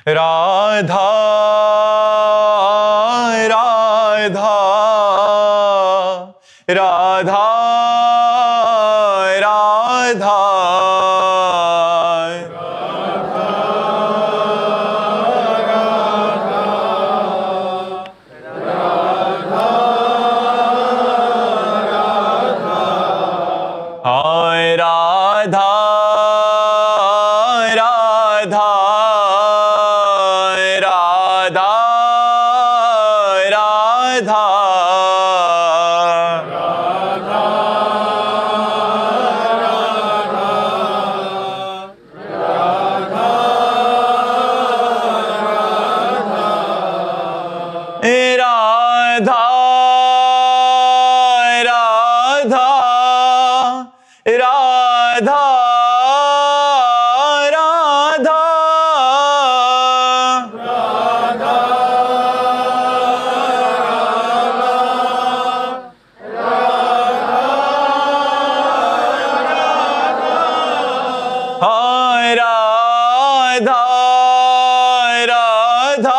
राधा राधा राधा राधा हाय राधा राधा राधा राधा राधा राधा राधा राधा हाय राधा राधा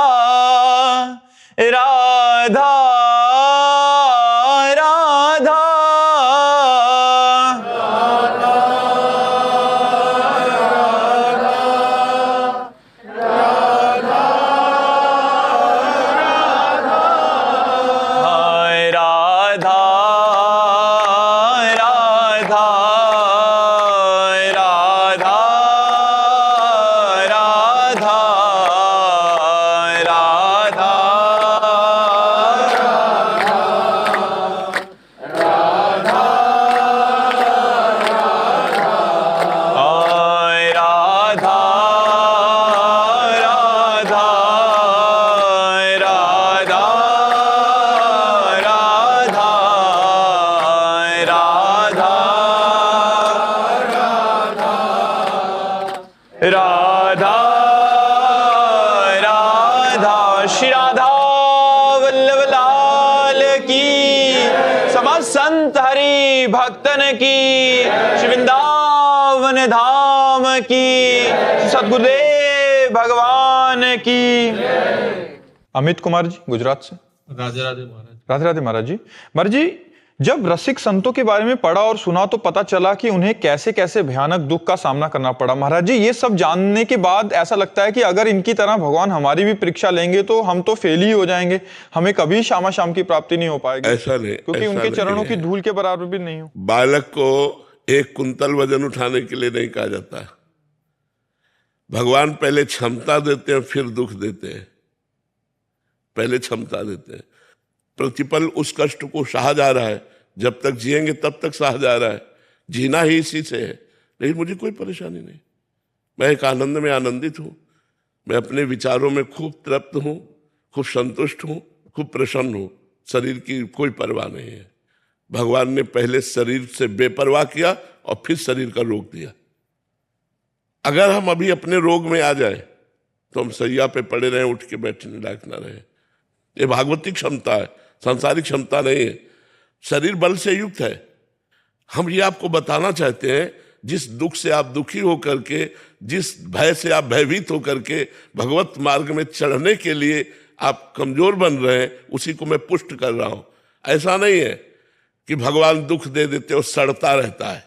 राधा राधा हाय राधा राधा राधा राधा राधा हाय राधा राधा राधा राधा राधा राधा श्री राधा वल्लभ लाल की, समस्त संत हरि भक्तन की, श्री वृंदावन धाम की, सद्गुरुदेव भगवान की। अमित कुमार जी गुजरात से। राधे राधे महाराज। राधे राधे महाराज जी। महाराज जी, जब रसिक संतों के बारे में पढ़ा और सुना तो पता चला कि उन्हें कैसे कैसे भयानक दुख का सामना करना पड़ा। महाराज जी, ये सब जानने के बाद ऐसा लगता है कि अगर इनकी तरह भगवान हमारी भी परीक्षा लेंगे तो हम तो फेल ही हो जाएंगे, हमें कभी श्यामा श्याम की प्राप्ति नहीं हो पाएगी। ऐसा नहीं, क्योंकि ऐसा उनके चरणों नहीं की धूल के बराबर भी नहीं हो। बालक को 1 कुंतल वजन उठाने के लिए नहीं कहा जाता। भगवान पहले क्षमता देते हैं फिर दुख देते हैं। पहले क्षमता देते हैं, प्रतिपल उस कष्ट को सहा जा रहा है, जब तक जिएंगे तब तक सहा जा रहा है, जीना ही इसी से है। लेकिन मुझे कोई परेशानी नहीं, मैं एक आनंद में आनंदित हूं, मैं अपने विचारों में खूब तृप्त हूं, खूब संतुष्ट हूं, खूब प्रसन्न हूं। शरीर की कोई परवाह नहीं है। भगवान ने पहले शरीर से बेपरवाह किया और फिर शरीर का रोग दिया। अगर हम अभी अपने रोग में आ जाए तो हम सैया पे पड़े रहें, उठ के बैठने लायक ना रहे। ये भागवतिक क्षमता है, सांसारिक क्षमता नहीं है। शरीर बल से युक्त है। हम ये आपको बताना चाहते हैं, जिस दुख से आप दुखी होकर के, जिस भय से आप भयभीत होकर के भगवत मार्ग में चढ़ने के लिए आप कमजोर बन रहे हैं, उसी को मैं पुष्ट कर रहा हूं। ऐसा नहीं है कि भगवान दुख दे देते और सड़ता रहता है।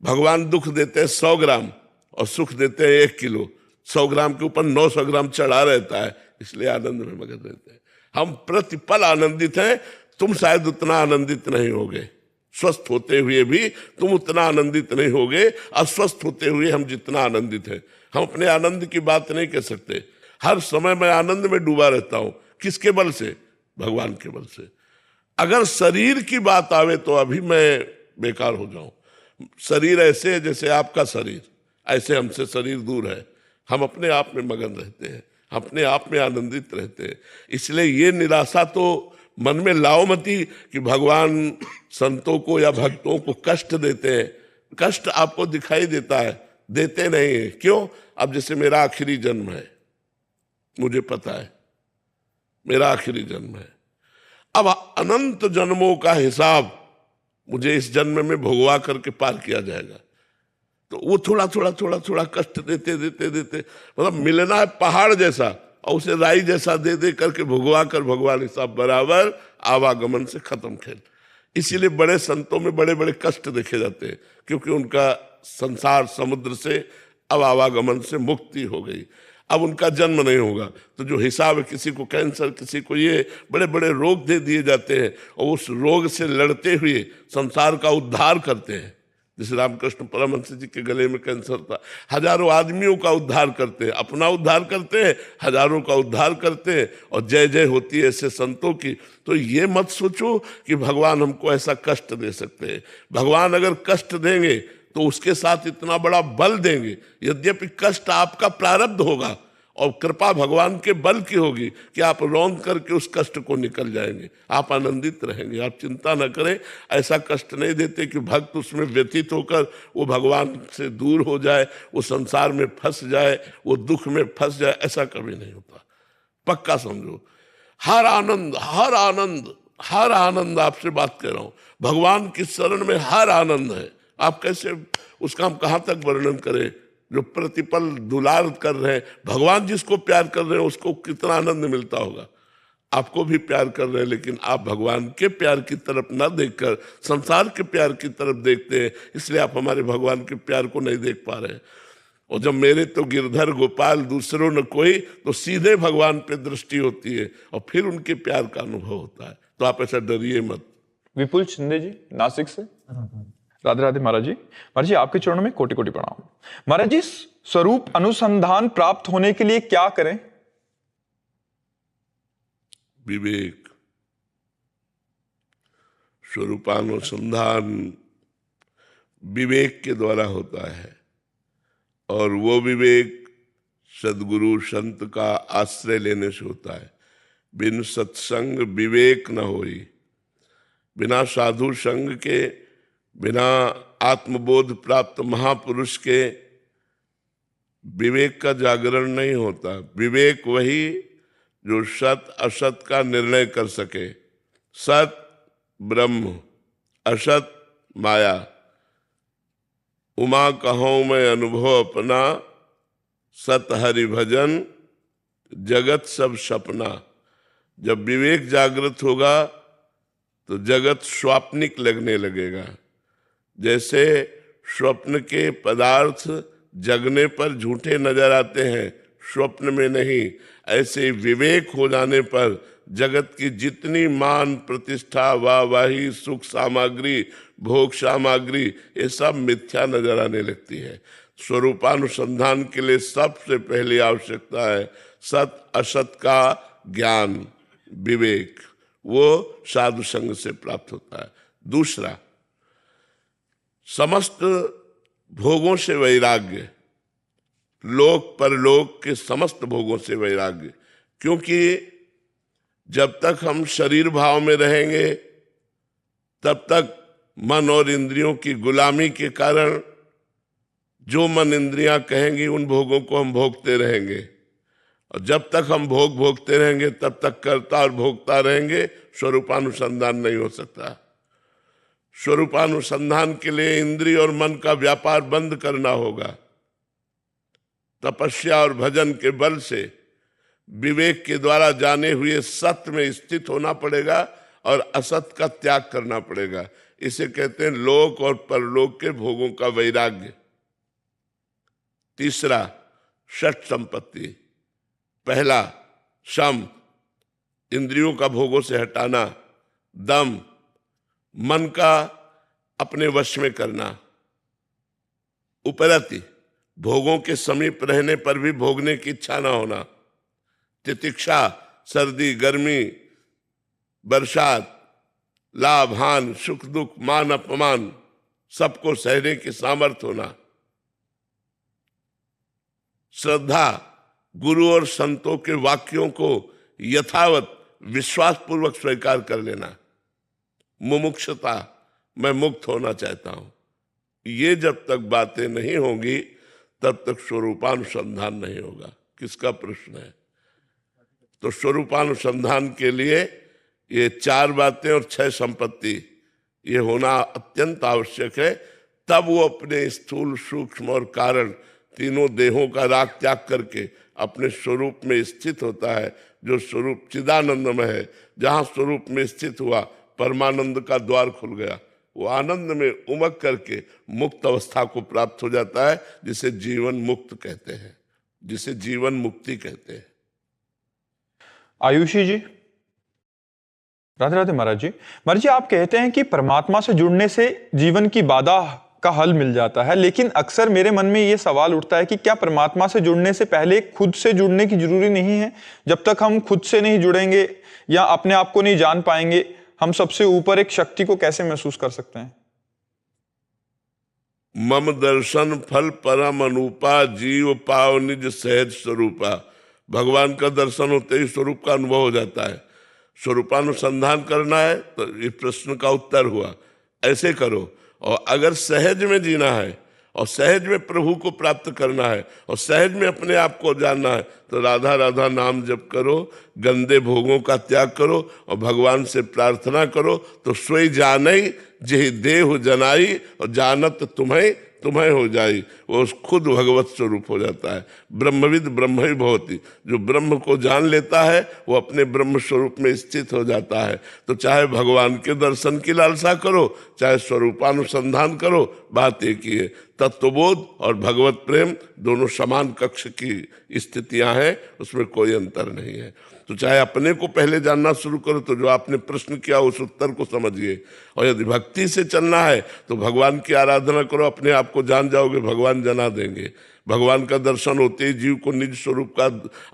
भगवान दुख देते हैं 100 ग्राम और सुख देते हैं 1 किलो। 100 ग्राम के ऊपर 900 ग्राम चढ़ा रहता है, इसलिए आनंद में मगन रहते हैं। हम प्रतिपल आनंदित हैं। तुम शायद उतना आनंदित नहीं होगे, स्वस्थ होते हुए भी तुम उतना आनंदित नहीं होगे, अस्वस्थ होते हुए हम जितना आनंदित हैं। हम अपने आनंद की बात नहीं कह सकते। हर समय मैं आनंद में डूबा रहता हूं। किसके बल से? भगवान के बल से। अगर शरीर की बात आवे तो अभी मैं बेकार हो जाऊं। शरीर ऐसे है जैसे आपका शरीर, ऐसे हमसे शरीर दूर है। हम अपने आप में मगन रहते हैं, अपने आप में आनंदित रहते हैं। इसलिए ये निराशा तो मन में लाओ मती कि भगवान संतों को या भक्तों को कष्ट देते हैं। कष्ट आपको दिखाई देता है, देते नहीं है। क्यों? अब जैसे मेरा आखिरी जन्म है, मुझे पता है मेरा आखिरी जन्म है। अब अनंत जन्मों का हिसाब मुझे इस जन्म में भोगवा करके पार किया जाएगा। तो वो थोड़ा थोड़ा थोड़ा थोड़ा कष्ट देते देते देते, मतलब मिलना है पहाड़ जैसा और उसे राई जैसा दे दे करके भुगवा कर भगवान सब बराबर आवागमन से खत्म खेल। इसीलिए बड़े संतों में बड़े बड़े कष्ट देखे जाते हैं, क्योंकि उनका संसार समुद्र से अब आवागमन से मुक्ति हो गई, अब उनका जन्म नहीं होगा। तो जो हिसाब है, किसी को कैंसर, किसी को ये बड़े बड़े रोग दे दिए जाते हैं और उस रोग से लड़ते हुए संसार का उद्धार करते हैं। जैसे रामकृष्ण परमहंस जी के गले में कैंसर था, हजारों आदमियों का उद्धार करते हैं, अपना उद्धार करते हैं, हजारों का उद्धार करते हैं और जय जय होती है ऐसे संतों की। तो ये मत सोचो कि भगवान हमको ऐसा कष्ट दे सकते हैं। भगवान अगर कष्ट देंगे तो उसके साथ इतना बड़ा बल देंगे, यद्यपि कष्ट आपका प्रारब्ध होगा और कृपा भगवान के बल की होगी कि आप रौंद करके उस कष्ट को निकल जाएंगे, आप आनंदित रहेंगे। आप चिंता न करें, ऐसा कष्ट नहीं देते कि भक्त उसमें व्यतीत होकर वो भगवान से दूर हो जाए, वो संसार में फंस जाए, वो दुख में फंस जाए, ऐसा कभी नहीं होता। पक्का समझो, हर आनंद हर आनंद हर आनंद, आपसे बात कर रहा हूं, भगवान की शरण में हर आनंद है। आप कैसे, उसका हम कहां तक वर्णन करें। जो प्रतिपल दुलार कर रहे हैं, भगवान जिसको प्यार कर रहे हैं उसको कितना आनंद मिलता होगा। आपको भी प्यार कर रहे हैं, लेकिन आप भगवान के प्यार की तरफ न देखकर संसार के प्यार की तरफ देखते हैं, इसलिए आप हमारे भगवान के प्यार को नहीं देख पा रहे हैं। और जब मेरे तो गिरधर गोपाल दूसरों न कोई, तो सीधे भगवान पे दृष्टि होती है और फिर उनके प्यार का अनुभव होता है। तो आप ऐसा डरिए मत। विपुल शिंदे जी नासिक से। राधे राधे महाराज जी। महाराज जी, आपके चरणों में कोटि कोटि प्रणाम। महाराज जी, स्वरूप अनुसंधान प्राप्त होने के लिए क्या करें? विवेक। स्वरूपानुसंधान विवेक के द्वारा होता है, और वो विवेक सदगुरु संत का आश्रय लेने से होता है। बिन सत्संग विवेक न होई, बिना साधु संग के, बिना आत्मबोध प्राप्त महापुरुष के विवेक का जागरण नहीं होता। विवेक वही जो सत असत का निर्णय कर सके। सत ब्रह्म, असत माया। उमा कहूं मैं अनुभव अपना, सत हरि भजन जगत सब सपना। जब विवेक जागृत होगा तो जगत स्वाप्निक लगने लगेगा। जैसे स्वप्न के पदार्थ जगने पर झूठे नजर आते हैं, स्वप्न में नहीं, ऐसे विवेक हो जाने पर जगत की जितनी मान प्रतिष्ठा वाहवाही सुख सामग्री भोग सामग्री ये सब मिथ्या नजर आने लगती है। स्वरूपानुसंधान के लिए सबसे पहली आवश्यकता है सत असत का ज्ञान, विवेक। वो साधु संग से प्राप्त होता है। दूसरा, समस्त भोगों से वैराग्य, लोक परलोक के समस्त भोगों से वैराग्य। क्योंकि जब तक हम शरीर भाव में रहेंगे तब तक मन और इंद्रियों की गुलामी के कारण जो मन इंद्रियां कहेंगी उन भोगों को हम भोगते रहेंगे, और जब तक हम भोग भोगते रहेंगे तब तक कर्ता और भोगता रहेंगे। स्वरूपानुसंधान नहीं हो सकता। स्वरूपानुसंधान के लिए इंद्रिय और मन का व्यापार बंद करना होगा। तपस्या और भजन के बल से विवेक के द्वारा जाने हुए सत्य में स्थित होना पड़ेगा और असत का त्याग करना पड़ेगा। इसे कहते हैं लोक और परलोक के भोगों का वैराग्य। तीसरा, षट संपत्ति। पहला, शम, इंद्रियों का भोगों से हटाना। दम, मन का अपने वश में करना। उपरति, भोगों के समीप रहने पर भी भोगने की इच्छा ना होना। तितिक्षा, सर्दी गर्मी बरसात, लाभ हान सुख दुख मान अपमान सबको सहने की सामर्थ्य होना। श्रद्धा, गुरु और संतों के वाक्यों को यथावत विश्वास पूर्वक स्वीकार कर लेना। मुमुक्षुता, मैं मुक्त होना चाहता हूं। ये जब तक बातें नहीं होंगी तब तक स्वरूपानुसंधान नहीं होगा। किसका प्रश्न है? तो स्वरूपानुसंधान के लिए ये 4 बातें और 6 संपत्ति ये होना अत्यंत आवश्यक है, तब वो अपने स्थूल, सूक्ष्म और कारण तीनों देहों का राग त्याग करके अपने स्वरूप में स्थित होता है, जो स्वरूप चिदानंदमय है। जहां स्वरूप में स्थित हुआ, परमानंद का द्वार खुल गया, वो आनंद में उमग करके मुक्त अवस्था को प्राप्त हो जाता है, जिसे जीवन मुक्त कहते हैं, जिसे जीवन मुक्ति कहते हैं। आयुषी जी, राधे राधे महाराज जी। महाराज जी, आप कहते हैं कि परमात्मा से जुड़ने से जीवन की बाधा का हल मिल जाता है, लेकिन अक्सर मेरे मन में यह सवाल उठता है कि क्या परमात्मा से जुड़ने से पहले खुद से जुड़ने की जरूरी नहीं है? जब तक हम खुद से नहीं जुड़ेंगे या अपने आप को नहीं जान पाएंगे, हम सबसे ऊपर एक शक्ति को कैसे महसूस कर सकते हैं? मम दर्शन फल परम अनुपा, जीव पाव निज सहज स्वरूपा। भगवान का दर्शन होते ही स्वरूप का अनुभव हो जाता है। स्वरूपानुसंधान करना है तो इस प्रश्न का उत्तर हुआ, ऐसे करो। और अगर सहज में जीना है और सहज में प्रभु को प्राप्त करना है और सहज में अपने आप को जानना है, तो राधा राधा नाम जप करो, गंदे भोगों का त्याग करो और भगवान से प्रार्थना करो, तो सोई जानई जेहि देहु जनाई और जानत तुम्हें तुम्हें हो जाई। वो खुद भगवत स्वरूप हो जाता है। ब्रह्मविद ब्रह्म ही भवति, जो ब्रह्म को जान लेता है वो अपने ब्रह्म स्वरूप में स्थित हो जाता है। तो चाहे भगवान के दर्शन की लालसा करो, चाहे स्वरूपानुसंधान करो, बात एक ही है। तत्वबोध और भगवत प्रेम दोनों समान कक्ष की स्थितियां हैं, उसमें कोई अंतर नहीं है। तो चाहे अपने को पहले जानना शुरू करो, तो जो आपने प्रश्न किया उस उत्तर को समझिए। और यदि भक्ति से चलना है तो भगवान की आराधना करो, अपने आप को जान जाओगे, भगवान जना देंगे। भगवान का दर्शन होते ही जीव को निज स्वरूप का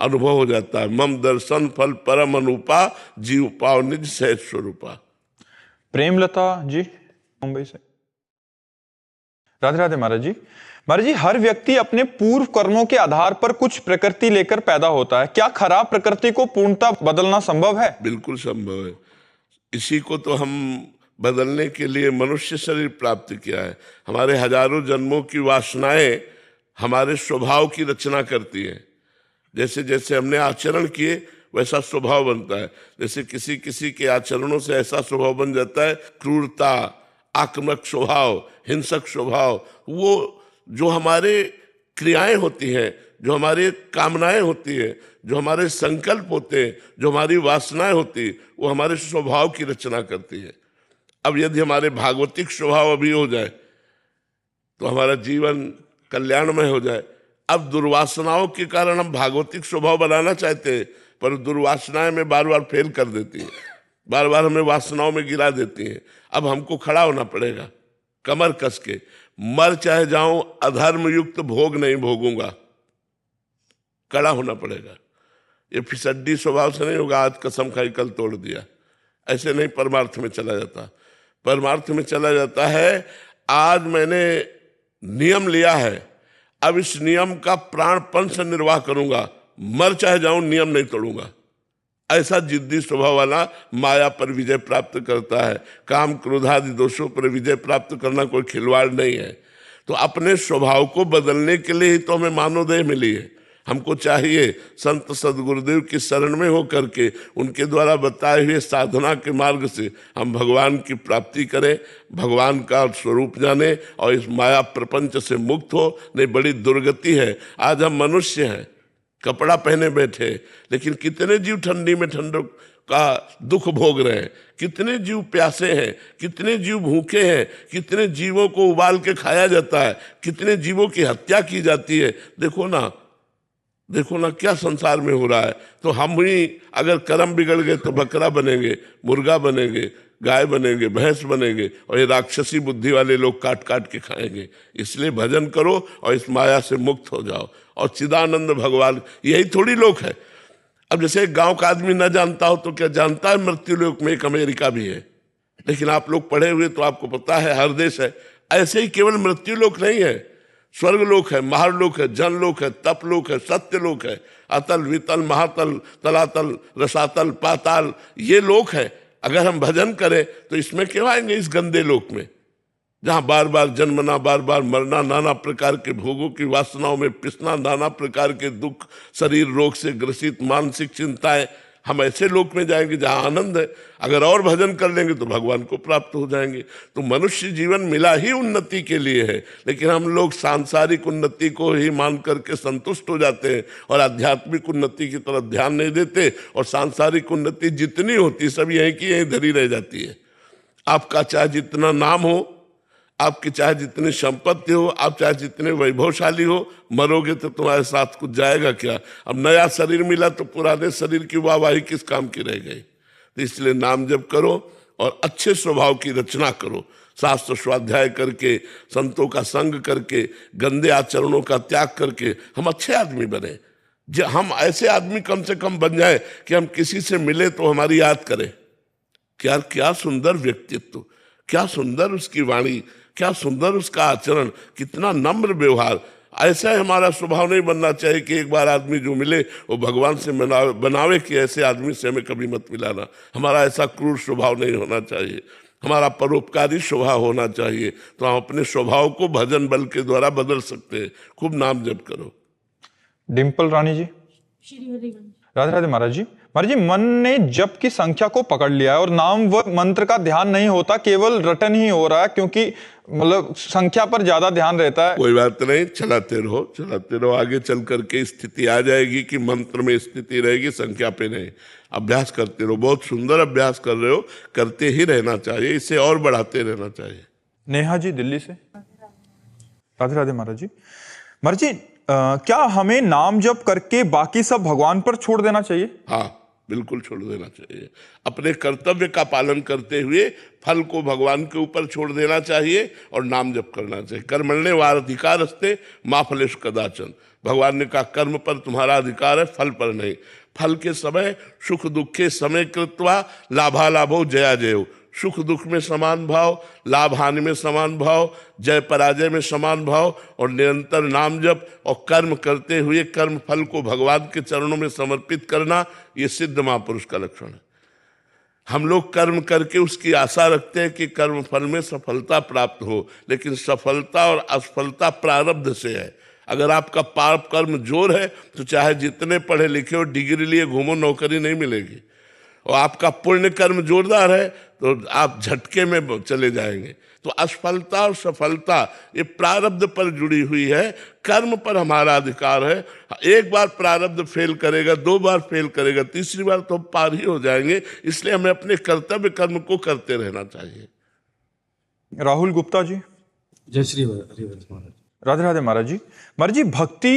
अनुभव हो जाता है। मम दर्शन फल परम अनुपा, जीव पाव निज सहज स्वरूपा। प्रेमलता जी, मुंबई से। राधे राधे महाराज जी। महाराज जी, हर व्यक्ति अपने पूर्व कर्मों के आधार पर कुछ प्रकृति लेकर पैदा होता है। क्या खराब प्रकृति को पूर्णतः बदलना संभव है? बिल्कुल संभव है। इसी को तो हम बदलने के लिए मनुष्य शरीर प्राप्त किया है। हमारे हजारों जन्मों की वासनाएं हमारे स्वभाव की रचना करती हैं। जैसे जैसे हमने आचरण किए वैसा स्वभाव बनता है। जैसे किसी किसी के आचरणों से ऐसा स्वभाव बन जाता है, क्रूरता, आक्रामक स्वभाव, हिंसक स्वभाव। वो जो हमारे क्रियाएं होती हैं, जो हमारी कामनाएं होती हैं, जो हमारे संकल्प होते हैं, जो हमारी वासनाएं होती हैं, वो हमारे स्वभाव की रचना करती है। अब यदि हमारे भागवतिक स्वभाव अभी हो जाए तो हमारा जीवन कल्याणमय हो जाए। अब दुर्वासनाओं के कारण हम भागवतिक स्वभाव बनाना चाहते हैं, पर दुर्वासनाएं में बार बार फेल कर देती है, बार बार हमें वासनाओं में गिरा देती हैं। अब हमको खड़ा होना पड़ेगा कमर कस के, मर चाहे जाऊं अधर्म युक्त भोग नहीं भोगूंगा, खड़ा होना पड़ेगा। ये फिसड्डी स्वभाव से नहीं होगा, आज कसम खाई कल तोड़ दिया, ऐसे नहीं परमार्थ में चला जाता। परमार्थ में चला जाता है, आज मैंने नियम लिया है, अब इस नियम का प्राणपण से निर्वाह करूंगा, मर चाहे जाऊं नियम नहीं तोड़ूंगा। ऐसा जिद्दी स्वभाव वाला माया पर विजय प्राप्त करता है। काम क्रोध आदि दोषों पर विजय प्राप्त करना कोई खिलवाड़ नहीं है। तो अपने स्वभाव को बदलने के लिए ही तो हमें मानवदेह मिली है। हमको चाहिए संत सदगुरुदेव की शरण में हो करके उनके द्वारा बताए हुए साधना के मार्ग से हम भगवान की प्राप्ति करें, भगवान का स्वरूप जाने और इस माया प्रपंच से मुक्त हो। नहीं, बड़ी दुर्गति है। आज हम मनुष्य हैं, कपड़ा पहने बैठे, लेकिन कितने जीव ठंडी में ठंडक का दुख भोग रहे हैं, कितने जीव प्यासे हैं, कितने जीव भूखे हैं, कितने जीवों को उबाल के खाया जाता है, कितने जीवों की हत्या की जाती है। देखो ना क्या संसार में हो रहा है। तो हम ही अगर कर्म बिगड़ गए तो बकरा बनेंगे, मुर्गा बनेंगे, गाय बनेंगे, भैंस बनेंगे, और ये राक्षसी बुद्धि वाले लोग काट काट के खाएंगे। इसलिए भजन करो और इस माया से मुक्त हो जाओ। और चिदानंद भगवान यही थोड़ी लोग है। अब जैसे एक गांव का आदमी न जानता हो तो क्या जानता है मृत्यु लोक में एक अमेरिका भी है। लेकिन आप लोग पढ़े हुए तो आपको पता है हर देश है। ऐसे ही केवल मृत्यु लोक नहीं है, स्वर्ग लोक है, महारलोक है, जनलोक है, तप लोक है, सत्य लोक है, अतल वितल महातल तलातल रसातल पाताल, ये लोक है। अगर हम भजन करें तो इसमें क्यों आएंगे, इस गंदे लोक में, जहां बार बार जन्मना, बार बार मरना, नाना प्रकार के भोगों की वासनाओं में पिसना, नाना प्रकार के दुख, शरीर रोग से ग्रसित, मानसिक चिंताएं, हम ऐसे लोक में जाएंगे जहां आनंद है। अगर और भजन कर लेंगे तो भगवान को प्राप्त हो जाएंगे। तो मनुष्य जीवन मिला ही उन्नति के लिए है, लेकिन हम लोग सांसारिक उन्नति को ही मान करके संतुष्ट हो जाते हैं और आध्यात्मिक उन्नति की तरफ ध्यान नहीं देते, और सांसारिक उन्नति जितनी होती सब यहीं की यहीं धरी रह जाती है। आपका चाहे जितना नाम हो, आपकी चाहे जितनी संपत्ति हो, आप चाहे जितने वैभवशाली हो, मरोगे तो तुम्हारे साथ कुछ जाएगा क्या? अब नया शरीर मिला तो पुराने शरीर की वाहवाही किस काम की रह गई? तो इसलिए नाम जप करो और अच्छे स्वभाव की रचना करो, शास्त्र स्वाध्याय करके, संतों का संग करके, गंदे आचरणों का त्याग करके हम अच्छे आदमी बने। हम ऐसे आदमी कम से कम बन जाए कि हम किसी से मिले तो हमारी याद करें, क्या क्या सुंदर व्यक्तित्व, क्या सुंदर उसकी वाणी, क्या सुंदर उसका आचरण, कितना नम्र व्यवहार। ऐसा हमारा स्वभाव नहीं बनना चाहिए कि एक बार आदमी जो मिले वो भगवान से बनावे कि ऐसे आदमी से हमें कभी मत मिलाना। हमारा ऐसा क्रूर स्वभाव नहीं होना चाहिए, हमारा परोपकारी स्वभाव होना चाहिए। तो हम अपने स्वभाव को भजन बल के द्वारा बदल सकते हैं। खूब नाम जप करो। डिम्पल रानी जी। राधे राधे महाराज जी। महाराज जी, मन ने जप की संख्या को पकड़ लिया है और नाम व मंत्र का ध्यान नहीं होता, केवल रटन ही हो रहा है, क्योंकि मतलब संख्या पर ज्यादा ध्यान रहता है। कोई बात नहीं, चलाते रहो। आगे चल करके स्थिति आ जाएगी कि मंत्र में स्थिति रहेगी, संख्या पे नहीं। अभ्यास करते रहो, बहुत सुंदर अभ्यास कर रहे हो, करते ही रहना चाहिए, इसे और बढ़ाते रहना चाहिए। नेहा जी दिल्ली से। राधे राधे महाराज जी। महाराज जी, क्या हमें नाम जप करके बाकी सब भगवान पर छोड़ देना चाहिए? हाँ, बिल्कुल छोड़ देना चाहिए। अपने कर्तव्य का पालन करते हुए फल को भगवान के ऊपर छोड़ देना चाहिए और नाम जप करना चाहिए। कर्मण्येवाधिकारस्ते अधिकारस्ते मा फलेषु कदाचन। भगवान ने कहा कर्म पर तुम्हारा अधिकार है, फल पर नहीं। फल के समय सुख दुखे समय कृत्वा लाभालाभो जया जयो। सुख दुख में समान भाव, लाभ हानि में समान भाव, जय पराजय में समान भाव, और निरंतर नाम जप और कर्म करते हुए कर्म फल को भगवान के चरणों में समर्पित करना, ये सिद्ध महापुरुष का लक्षण है। हम लोग कर्म करके उसकी आशा रखते हैं कि कर्म फल में सफलता प्राप्त हो, लेकिन सफलता और असफलता प्रारब्ध से है। अगर आपका पाप कर्म जोर है तो चाहे जितने पढ़े लिखे हो, डिग्री लिए घूमो, नौकरी नहीं मिलेगी। और आपका पुण्य कर्म जोरदार है तो आप झटके में चले जाएंगे। तो असफलता और सफलता ये प्रारब्ध पर जुड़ी हुई है, कर्म पर हमारा अधिकार है। एक बार प्रारब्ध फेल करेगा, 2 बार फेल करेगा, तीसरी बार तो पार ही हो जाएंगे। इसलिए हमें अपने कर्तव्य कर्म को करते रहना चाहिए। राहुल गुप्ता जी। जय श्री हरिवंश महाराज। राधे राधे महाराज जी। महाराज जी, भक्ति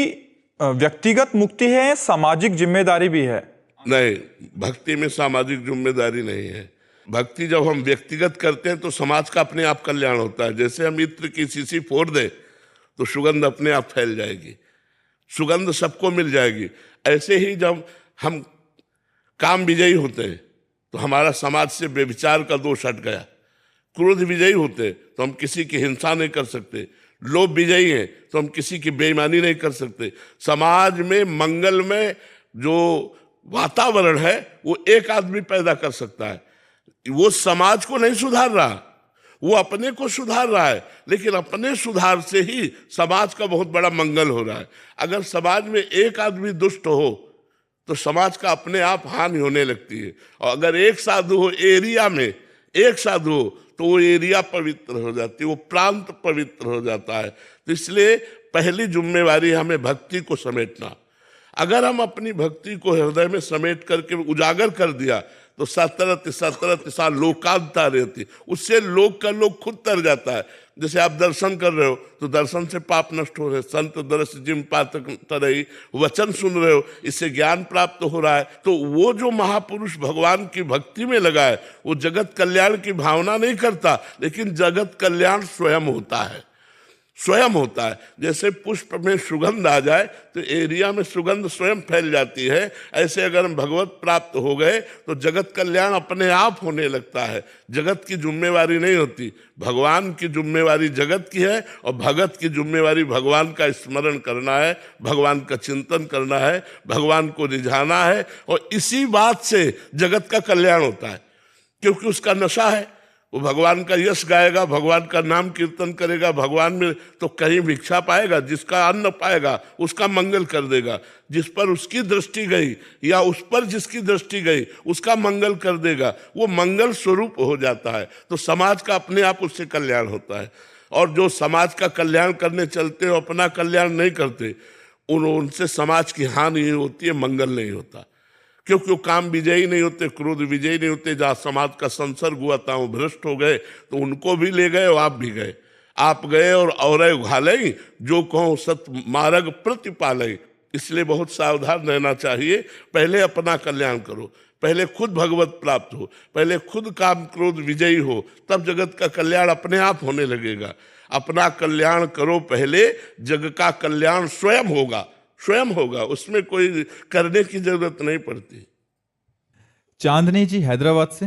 व्यक्तिगत मुक्ति है, सामाजिक जिम्मेदारी भी है? नहीं, भक्ति में सामाजिक जिम्मेदारी नहीं है। भक्ति जब हम व्यक्तिगत करते हैं तो समाज का अपने आप कल्याण होता है। जैसे हम इत्र की शीशी फोड़ दें तो सुगंध अपने आप फैल जाएगी, सुगंध सबको मिल जाएगी। ऐसे ही जब हम काम विजयी होते हैं तो हमारा समाज से व्यभिचार का दोष हट गया। क्रोध विजयी होते तो हम किसी की हिंसा नहीं कर सकते। लोभ विजयी है तो हम किसी की बेईमानी नहीं कर सकते। समाज में मंगल में जो वातावरण है वो एक आदमी पैदा कर सकता है। वो समाज को नहीं सुधार रहा, वो अपने को सुधार रहा है, लेकिन अपने सुधार से ही समाज का बहुत बड़ा मंगल हो रहा है। अगर समाज में एक आदमी दुष्ट हो तो समाज का अपने आप हानि होने लगती है। और अगर एक साधु हो, एरिया में एक साधु हो, तो वो एरिया पवित्र हो जाती है, वो प्रांत पवित्र हो जाता है। तो इसलिए पहली जिम्मेवारी हमें भक्ति को समेटना। अगर हम अपनी भक्ति को हृदय में समेट करके उजागर कर दिया तो सतरत लोकांता रहती, उससे लोक का लोक खुद तर जाता है। जैसे आप दर्शन कर रहे हो तो दर्शन से पाप नष्ट हो रहे, संत दर्श जिम पातक तरई, वचन सुन रहे हो, इससे ज्ञान प्राप्त हो रहा है। तो वो जो महापुरुष भगवान की भक्ति में लगा है वो जगत कल्याण की भावना नहीं करता, लेकिन जगत कल्याण स्वयं होता है, स्वयं होता है। जैसे पुष्प में सुगंध आ जाए तो एरिया में सुगंध स्वयं फैल जाती है, ऐसे अगर हम भगवत प्राप्त हो गए तो जगत कल्याण अपने आप होने लगता है। जगत की जिम्मेवारी नहीं होती, भगवान की जिम्मेवारी जगत की है और भगत की जिम्मेवारी भगवान का स्मरण करना है, भगवान का चिंतन करना है, भगवान को रिझाना है। और इसी बात से जगत का कल्याण होता है, क्योंकि उसका नशा है, वो भगवान का यश गाएगा, भगवान का नाम कीर्तन करेगा, भगवान में तो कहीं भिक्षा पाएगा, जिसका अन्न पाएगा उसका मंगल कर देगा, जिस पर उसकी दृष्टि गई या उस पर जिसकी दृष्टि गई उसका मंगल कर देगा, वो मंगल स्वरूप हो जाता है। तो समाज का अपने आप उससे कल्याण होता है। और जो समाज का कल्याण करने चलते हो अपना कल्याण नहीं करते, उनसे समाज की हानि नहीं होती है, मंगल नहीं होता। क्योंकि वो काम विजयी नहीं होते, क्रोध विजयी नहीं होते। जहाँ समाज का संसर्ग हुआ था वो भ्रष्ट हो गए तो उनको भी ले गए और आप भी गए। आप गए और घालई जो कहो सत मार्ग प्रतिपालई। इसलिए बहुत सावधान रहना चाहिए। पहले अपना कल्याण करो, पहले खुद भगवत प्राप्त हो, पहले खुद काम क्रोध विजयी हो, तब जगत का कल्याण अपने आप होने लगेगा। अपना कल्याण करो पहले, जग का कल्याण स्वयं होगा, स्वयं होगा, उसमें कोई करने की जरूरत नहीं पड़ती। चांदनी जी हैदराबाद से।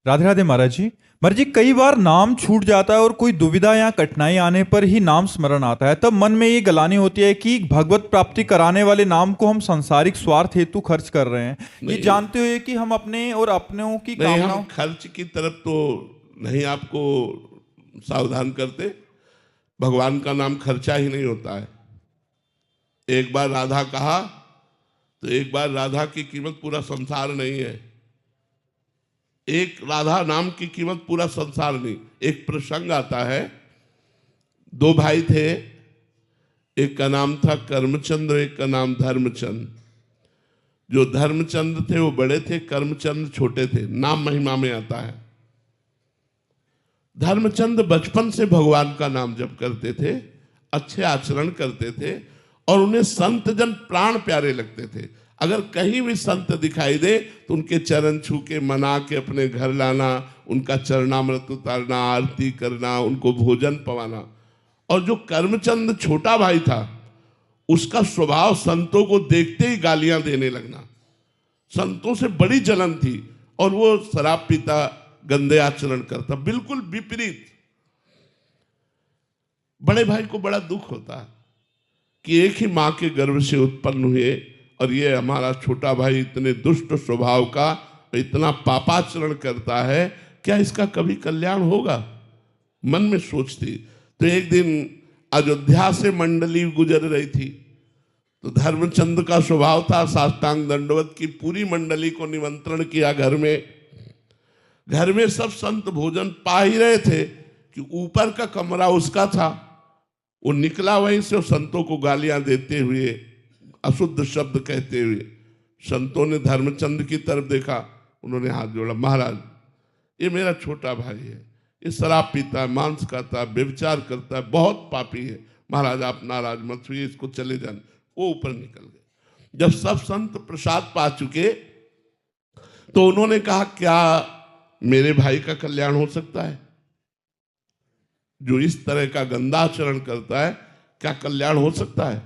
राधे राधे महाराज जी। महाराज जी, कई बार नाम छूट जाता है और कोई दुविधा या कठिनाई आने पर ही नाम स्मरण आता है, तब मन में ये गलानी होती है कि भगवत प्राप्ति कराने वाले नाम को हम सांसारिक स्वार्थ हेतु खर्च कर रहे हैं, ये जानते हुए कि हम अपने और अपनों की कामनाओं। खर्च की तरफ तो नहीं आपको सावधान करते। भगवान का नाम खर्चा ही नहीं होता है। एक बार राधा कहा तो एक बार राधा की कीमत पूरा संसार नहीं है। एक राधा नाम की कीमत पूरा संसार नहीं। एक प्रसंग आता है, दो भाई थे, एक का नाम था कर्मचंद्र, एक का नाम धर्मचंद। जो धर्मचंद थे वो बड़े थे, कर्मचंद छोटे थे। नाम महिमा में आता है। धर्मचंद बचपन से भगवान का नाम जप करते थे, अच्छे आचरण करते थे और उन्हें संत जन प्राण प्यारे लगते थे। अगर कहीं भी संत दिखाई दे तो उनके चरण छू के मना के अपने घर लाना, उनका चरणामृत उतारना, आरती करना, उनको भोजन पवाना। और जो कर्मचंद छोटा भाई था, उसका स्वभाव संतों को देखते ही गालियां देने लगना। संतों से बड़ी जलन थी और वो शराब पीता, गंदे आचरण करता, बिल्कुल विपरीत। बड़े भाई को बड़ा दुख होता कि एक ही मां के गर्भ से उत्पन्न हुए और ये हमारा छोटा भाई इतने दुष्ट स्वभाव का, इतना पापाचरण करता है, क्या इसका कभी कल्याण होगा? मन में सोचती। तो एक दिन अयोध्या से मंडली गुजर रही थी, तो धर्मचंद का स्वभाव था साष्टांग दंडवत की। पूरी मंडली को निमंत्रण किया घर में। घर में सब संत भोजन पा ही रहे थे कि ऊपर का कमरा उसका था। वो निकला वहीं से और संतों को गालियां देते हुए, अशुद्ध शब्द कहते हुए। संतों ने धर्मचंद की तरफ देखा, उन्होंने हाथ जोड़ा, महाराज ये मेरा छोटा भाई है, ये शराब पीता है, मांस खाता है, व्यभिचार करता है, बहुत पापी है, महाराज आप नाराज मत हुई, इसको चले जाने। वो ऊपर निकल गए। जब सब संत प्रसाद पा चुके तो उन्होंने कहा, क्या मेरे भाई का कल्याण हो सकता है? जो इस तरह का गंदा आचरण करता है, क्या कल्याण हो सकता है?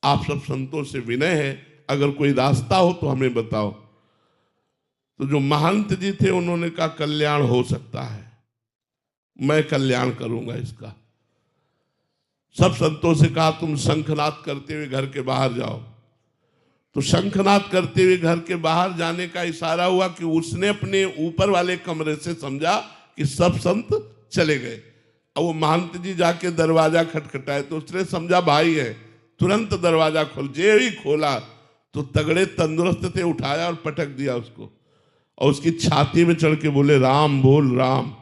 आप सब संतों से विनय है, अगर कोई रास्ता हो तो हमें बताओ। तो जो महंत जी थे उन्होंने कहा, कल्याण हो सकता है, मैं कल्याण करूंगा इसका। सब संतों से कहा, तुम शंखनाद करते हुए घर के बाहर जाओ। तो शंखनाद करते हुए घर के बाहर जाने का इशारा हुआ कि उसने अपने ऊपर वाले कमरे से समझा कि सब संत चले गए। अब वो महंत जी जाके दरवाजा खटखटाए तो उसने समझा भाई है, तुरंत दरवाजा खोल। जे ही खोला तो तगड़े तंदुरुस्त थे, उठाया और पटक दिया उसको और उसकी छाती में चढ़ के बोले, राम बोल राम।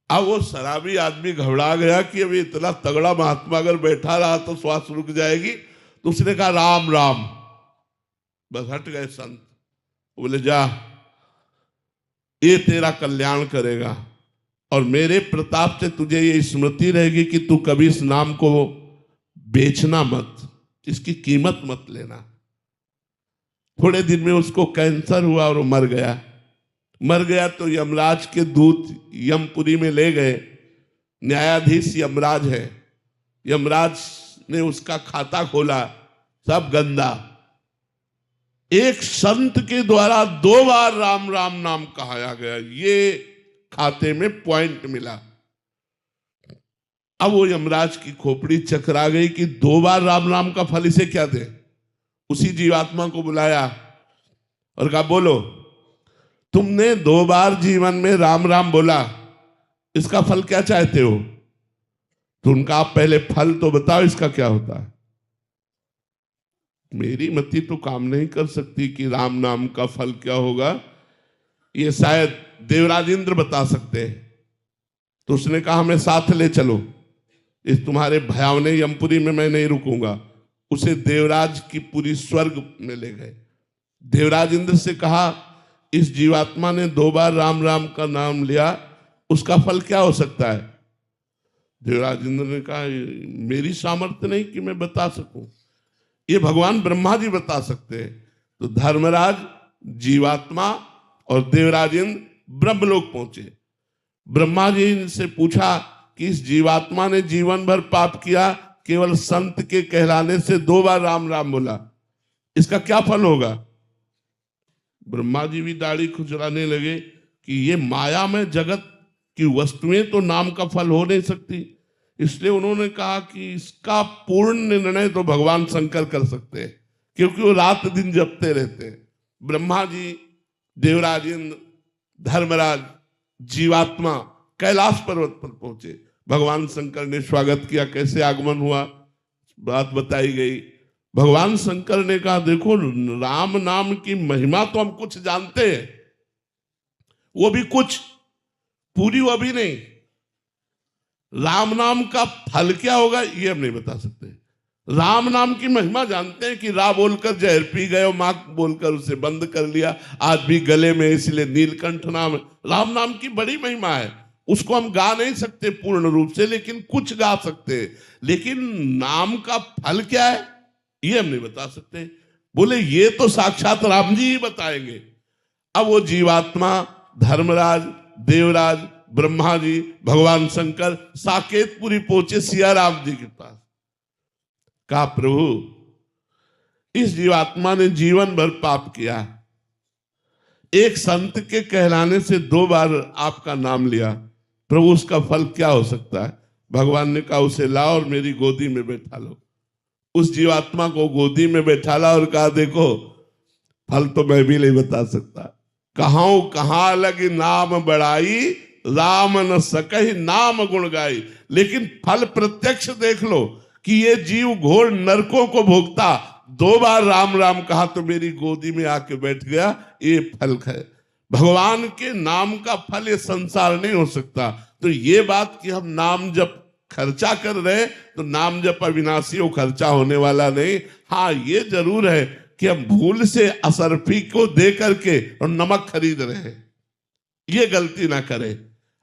अब वो शराबी आदमी घबरा गया कि अभी इतना तगड़ा महात्मा अगर बैठा रहा तो श्वास रुक जाएगी। तो उसने कहा, राम राम। बस हट गए संत। बोले, जा, ये तेरा कल्याण करेगा और मेरे प्रताप से तुझे ये स्मृति रहेगी कि तू कभी इस नाम को बेचना मत, इसकी कीमत मत लेना। थोड़े दिन में उसको कैंसर हुआ और वो मर गया। मर गया तो यमराज के दूत यमपुरी में ले गए। न्यायाधीश यमराज है। यमराज ने उसका खाता खोला, सब गंदा। एक संत के द्वारा 2 बार राम राम नाम कहाया गया, ये खाते में पॉइंट मिला। अब वो यमराज की खोपड़ी चकरा गई कि 2 बार राम राम का फल इसे क्या दे। उसी जीवात्मा को बुलाया और कहा, बोलो। तुमने 2 बार जीवन में राम राम बोला, इसका फल क्या चाहते हो? तो उनका आप पहले फल तो बताओ, इसका क्या होता है? मेरी मति तो काम नहीं कर सकती कि राम नाम का फल क्या होगा। ये शायद देवराज इंद्र बता सकते हैं। तो उसने कहा हमें साथ ले चलो, इस तुम्हारे भयावने यमपुरी में मैं नहीं रुकूंगा। उसे देवराज की पूरी स्वर्ग में ले गए। देवराज इंद्र से कहा इस जीवात्मा ने 2 बार राम राम का नाम लिया, उसका फल क्या हो सकता है? देवराज इंद्र ने कहा मेरी सामर्थ्य नहीं कि मैं बता सकूं, ये भगवान ब्रह्मा जी बता सकते हैं। तो धर्मराज, जीवात्मा और देवराज इंद्र ब्रह्मलोक पहुंचे। ब्रह्मा जी से पूछा कि इस जीवात्मा ने जीवन भर पाप किया, केवल संत के कहलाने से 2 बार राम राम बोला, इसका क्या फल होगा? ब्रह्मा जी भी दाढ़ी खुजराने लगे कि ये मायामय जगत की वस्तुएं तो नाम का फल हो नहीं सकती। इसलिए उन्होंने कहा कि इसका पूर्ण निर्णय तो भगवान शंकर कर सकते हैं, क्योंकि वो रात दिन जपते रहते हैं। ब्रह्मा जी, देवराज इंद्र, धर्मराज, जीवात्मा कैलाश पर्वत पर पहुंचे। भगवान शंकर ने स्वागत किया। कैसे आगमन हुआ बात बताई गई। भगवान शंकर ने कहा देखो, राम नाम की महिमा तो हम कुछ जानते हैं, वो भी कुछ, पूरी वो भी नहीं। राम नाम का फल क्या होगा ये हम नहीं बता सकते। राम नाम की महिमा जानते हैं कि रा बोलकर जहर पी गए, मां बोलकर उसे बंद कर लिया, आज भी गले में, इसलिए नीलकंठ नाम। राम नाम की बड़ी महिमा है, उसको हम गा नहीं सकते पूर्ण रूप से, लेकिन कुछ गा सकते हैं। लेकिन नाम का फल क्या है ये हम नहीं बता सकते। बोले ये तो साक्षात राम जी ही बताएंगे। अब वो जीवात्मा, धर्मराज, देवराज, ब्रह्मा जी, भगवान शंकर साकेतपुरी पहुंचे सिया राम जी के पास। कहा प्रभु, इस जीवात्मा ने जीवन भर पाप किया, एक संत के कहलाने से 2 बार आपका नाम लिया, प्रभु उसका फल क्या हो सकता है? भगवान ने कहा उसे लाओ और मेरी गोदी में बैठा लो। उस जीवात्मा को गोदी में बैठा ला और कहा देखो, फल तो मैं भी नहीं बता सकता। कहाँ लगी नाम बढ़ाई, राम न सकहि नाम गुण गाई। लेकिन फल प्रत्यक्ष देख लो कि ये जीव घोर नरकों को भोगता, 2 बार राम राम कहा तो मेरी गोदी में आके बैठ गया, ये फल है। भगवान के नाम का फल ये संसार नहीं हो सकता। तो ये बात कि हम नाम जब खर्चा कर रहे तो नाम जब अविनाशी हो, खर्चा होने वाला नहीं। हाँ ये जरूर है कि हम भूल से असरफी को दे करके और नमक खरीद रहे हैं, ये गलती ना करें।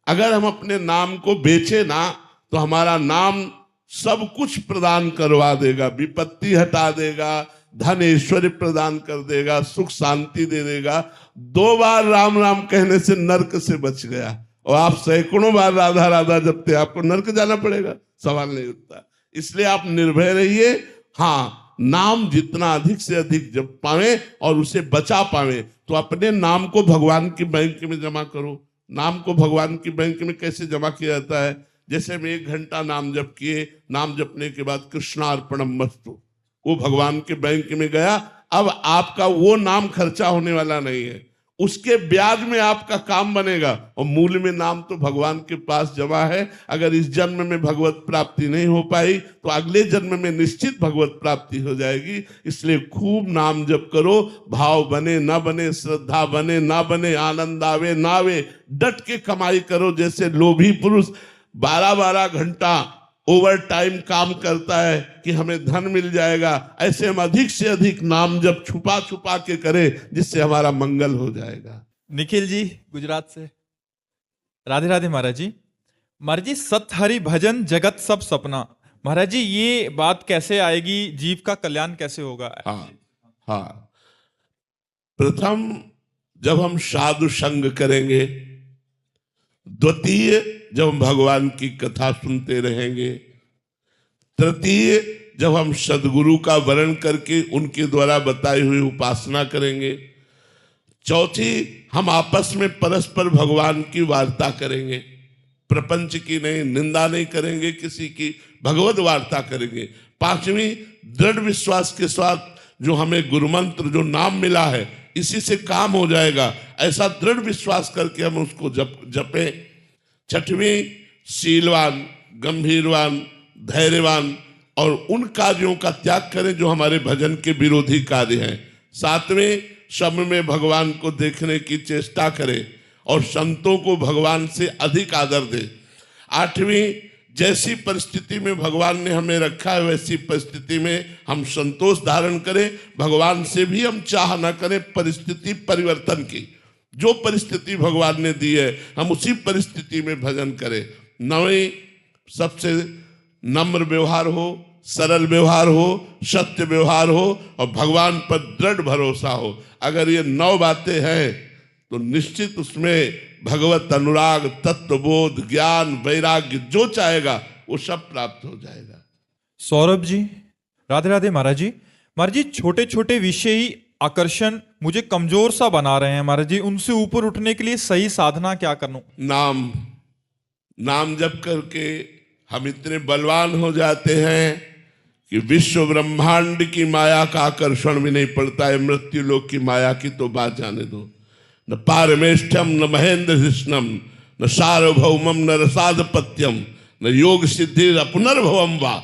अगर हम अपने नाम को बेचे ना तो हमारा नाम सब कुछ प्रदान करवा देगा, विपत्ति हटा देगा, धन ऐश्वर्य प्रदान कर देगा, सुख शांति दे देगा। 2 बार राम राम कहने से नरक से बच गया, और आप सैकड़ों बार राधा राधा जपते, आपको नरक जाना पड़ेगा, सवाल नहीं उठता। इसलिए आप निर्भय रहिए। हाँ, नाम जितना अधिक से अधिक जप पावे और उसे बचा पावे, तो अपने नाम को भगवान की बैंक में जमा करो। नाम को भगवान की बैंक में कैसे जमा किया जाता है? जैसे हम 1 घंटा नाम जप किए, नाम जपने के बाद कृष्णार्पणम मस्तु, वो भगवान के बैंक में गया। अब आपका वो नाम खर्चा होने वाला नहीं है, उसके ब्याज में आपका काम बनेगा, और मूल में नाम तो भगवान के पास जमा है। अगर इस जन्म में भगवत प्राप्ति नहीं हो पाई तो अगले जन्म में निश्चित भगवत प्राप्ति हो जाएगी। इसलिए खूब नाम जप करो, भाव बने ना बने, श्रद्धा बने ना बने, आनंद आवे ना आवे, डट के कमाई करो। जैसे लोभी पुरुष 12-12 घंटा ओवर टाइम काम करता है कि हमें धन मिल जाएगा, ऐसे हम अधिक से अधिक नाम जब छुपा छुपा के करें, जिससे हमारा मंगल हो जाएगा। निखिल जी गुजरात से, राधे राधे महाराज जी। महाराज जी, सत हरि भजन जगत सब सपना, महाराज जी ये बात कैसे आएगी? जीव का कल्याण कैसे होगा? हाँ, प्रथम जब हम साधु संग करेंगे, द्वितीय जब हम भगवान की कथा सुनते रहेंगे, तृतीय जब हम सदगुरु का वर्ण करके उनके द्वारा बताई हुई उपासना करेंगे, चौथी हम आपस में परस्पर भगवान की वार्ता करेंगे, प्रपंच की नहीं, निंदा नहीं करेंगे किसी की, भगवत वार्ता करेंगे। पांचवी, दृढ़ विश्वास के साथ जो हमें गुरुमंत्र जो नाम मिला है इसी से काम हो जाएगा, ऐसा दृढ़ विश्वास करके हम उसको जपे। छठवीं, शीलवान, गंभीरवान, धैर्यवान और उन कार्यों का त्याग करें जो हमारे भजन के विरोधी कार्य हैं। सातवें, सब में भगवान को देखने की चेष्टा करें और संतों को भगवान से अधिक आदर दें। आठवीं, जैसी परिस्थिति में भगवान ने हमें रखा है वैसी परिस्थिति में हम संतोष धारण करें, भगवान से भी हम चाह ना करें परिस्थिति परिवर्तन की। जो परिस्थिति भगवान ने दी है हम उसी परिस्थिति में भजन करें। नवीं, सबसे नम्र व्यवहार हो, सरल व्यवहार हो, सत्य व्यवहार हो और भगवान पर दृढ़ भरोसा हो। अगर ये 9 बातें हैं तो निश्चित उसमें भगवत अनुराग, तत्वबोध, ज्ञान, वैराग्य जो चाहेगा वो सब प्राप्त हो जाएगा। सौरभ जी, राधे राधे महाराज जी। महाराज जी, छोटे छोटे विषयी आकर्षण मुझे कमजोर सा बना रहे हैं महाराज जी, उनसे ऊपर उठने के लिए सही साधना क्या करूं? नाम जप करके हम इतने बलवान हो जाते हैं कि विश्व ब्रह्मांड की माया का आकर्षण भी नहीं पड़ता है। मृत्यु लोक की माया की तो बात जाने दो। न पारमेष्ठ्यम न महेंद्र कृष्णम न सार्वभौमम न रसाधिपत्यम न योग सिद्धि पुनर्भवम वा।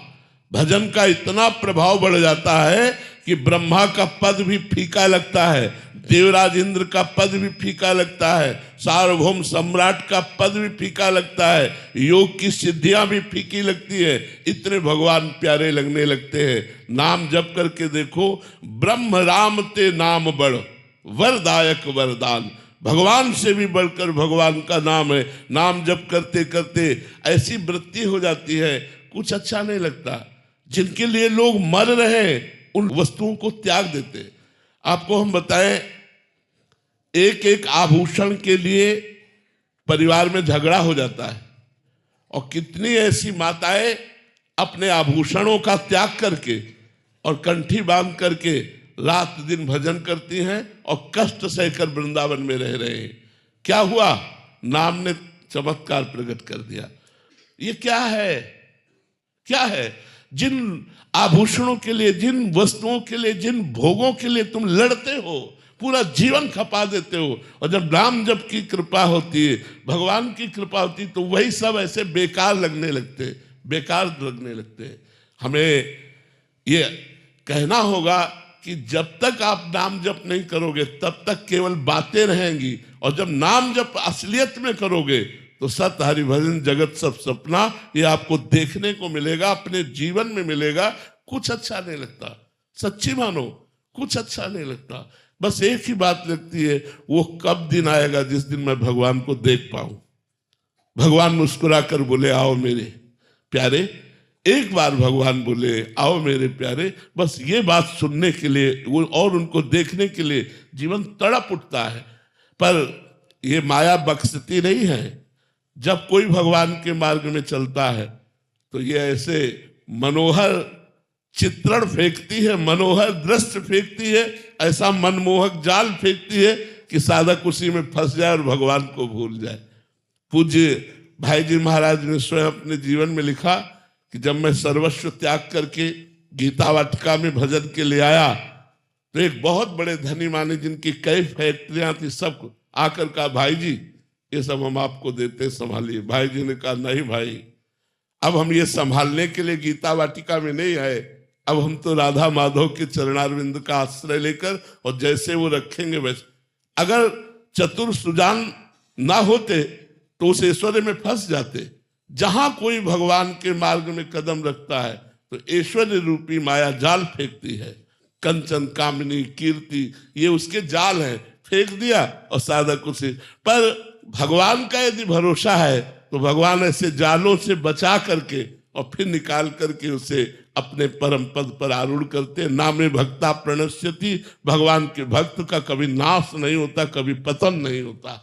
भजन का इतना प्रभाव बढ़ जाता है कि ब्रह्मा का पद भी फीका लगता है, देवराज इंद्र का पद भी फीका लगता है, सार्वभौम सम्राट का पद भी फीका लगता है, योग की सिद्धियां भी फीकी लगती है। इतने भगवान प्यारे लगने लगते हैं। नाम जप करके देखो, ब्रह्म राम ते नाम बड़ वरदायक वरदान। भगवान से भी बढ़कर भगवान का नाम है। नाम जप करते करते ऐसी वृत्ति हो जाती है, कुछ अच्छा नहीं लगता। जिनके लिए लोग मर रहे हैं उन वस्तुओं को त्याग देते। आपको हम बताएं, एक एक आभूषण के लिए परिवार में झगड़ा हो जाता है और कितनी ऐसी माताएं अपने आभूषणों का त्याग करके और कंठी बांध करके रात दिन भजन करती हैं और कष्ट सहकर वृंदावन में रह रहे हैं। क्या हुआ? नाम ने चमत्कार प्रकट कर दिया। ये क्या है? क्या है? जिन आभूषणों के लिए, जिन वस्तुओं के लिए, जिन भोगों के लिए तुम लड़ते हो, पूरा जीवन खपा देते हो, और जब नाम जप की कृपा होती है, भगवान की कृपा होती है, तो वही सब ऐसे बेकार लगने लगते, बेकार लगने लगते। हमें ये कहना होगा कि जब तक आप नाम जप नहीं करोगे तब तक केवल बातें रहेंगी, और जब नाम जप असलियत में करोगे तो सत हरि भजन जगत सब सपना ये आपको देखने को मिलेगा, अपने जीवन में मिलेगा। कुछ अच्छा नहीं लगता, सच्ची मानो कुछ अच्छा नहीं लगता। बस एक ही बात लगती है, वो कब दिन आएगा जिस दिन मैं भगवान को देख पाऊं। भगवान मुस्कुरा कर बोले आओ मेरे प्यारे। एक बार भगवान बोले आओ मेरे प्यारे, बस ये बात सुनने के लिए वो और उनको देखने के लिए जीवन तड़प उठता है। पर ये माया बख्शती नहीं है। जब कोई भगवान के मार्ग में चलता है तो ये ऐसे मनोहर चित्रण फेंकती है, मनोहर दृश्य फेंकती है, ऐसा मनमोहक जाल फेंकती है कि साधक उसी में फंस जाए और भगवान को भूल जाए। पूज्य भाई जी महाराज ने स्वयं अपने जीवन में लिखा कि जब मैं सर्वस्व त्याग करके गीता वाटिका में भजन के लिए आया तो एक बहुत बड़े धनी माने जिनकी कई फैक्ट्रियां थी, सब आकर कहा भाई जी ये सब हम आपको देते, संभालिए। भाई जी ने कहा नहीं भाई, अब हम ये संभालने के लिए गीता वाटिका में नहीं आए, अब हम तो राधा माधव के चरणारविंद का आश्रय लेकर और जैसे वो रखेंगे वैसे। अगर चतुर सुजान ना होते तो उस ऐश्वर्य में फंस जाते। जहां कोई भगवान के मार्ग में कदम रखता है तो ऐश्वर्य रूपी माया जाल फेंकती है। कंचन, कामिनी, कीर्ति ये उसके जाल हैं, फेंक दिया और साधक उसे। पर भगवान का यदि भरोसा है तो भगवान ऐसे जालों से बचा करके और फिर निकाल करके उसे अपने परम पद पर आरूढ़ करते। नामे भक्ता प्रणश्यति, भगवान के भक्त का कभी नाश नहीं होता, कभी पतन नहीं होता।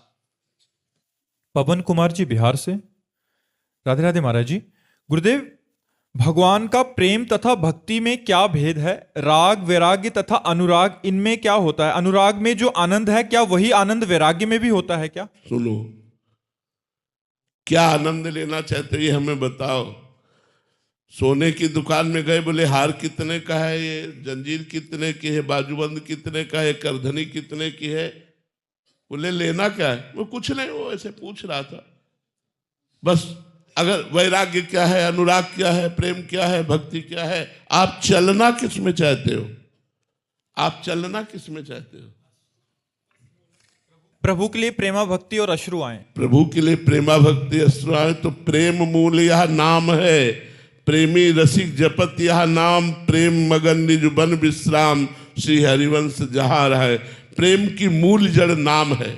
पवन कुमार जी बिहार से। राधे राधे महाराज जी। गुरुदेव, भगवान का प्रेम तथा भक्ति में क्या भेद है? राग, वैराग्य तथा अनुराग, इनमें क्या होता है? अनुराग में जो आनंद है क्या वही आनंद वैराग्य में भी होता है क्या? सुनो, क्या आनंद लेना चाहते हो ये हमें बताओ। सोने की दुकान में गए, बोले हार कितने का है, ये जंजीर कितने की है, बाजूबंद कितने का है, करधनी कितने की है। बोले लेना क्या है? वो कुछ नहीं, वो ऐसे पूछ रहा था बस। अगर वैराग्य क्या है, अनुराग क्या है, प्रेम क्या है, भक्ति क्या है, आप चलना किस में चाहते हो? आप चलना किस में चाहते हो? प्रभु के लिए प्रेमा भक्ति और अश्रु आए। प्रभु के लिए प्रेमा भक्ति अश्रु आए। तो प्रेम मूल यह नाम है, प्रेमी रसिक जपत यह नाम, प्रेम मगन निज बन विश्राम, श्री हरिवंश जहाँ है। प्रेम की मूल जड़ नाम है।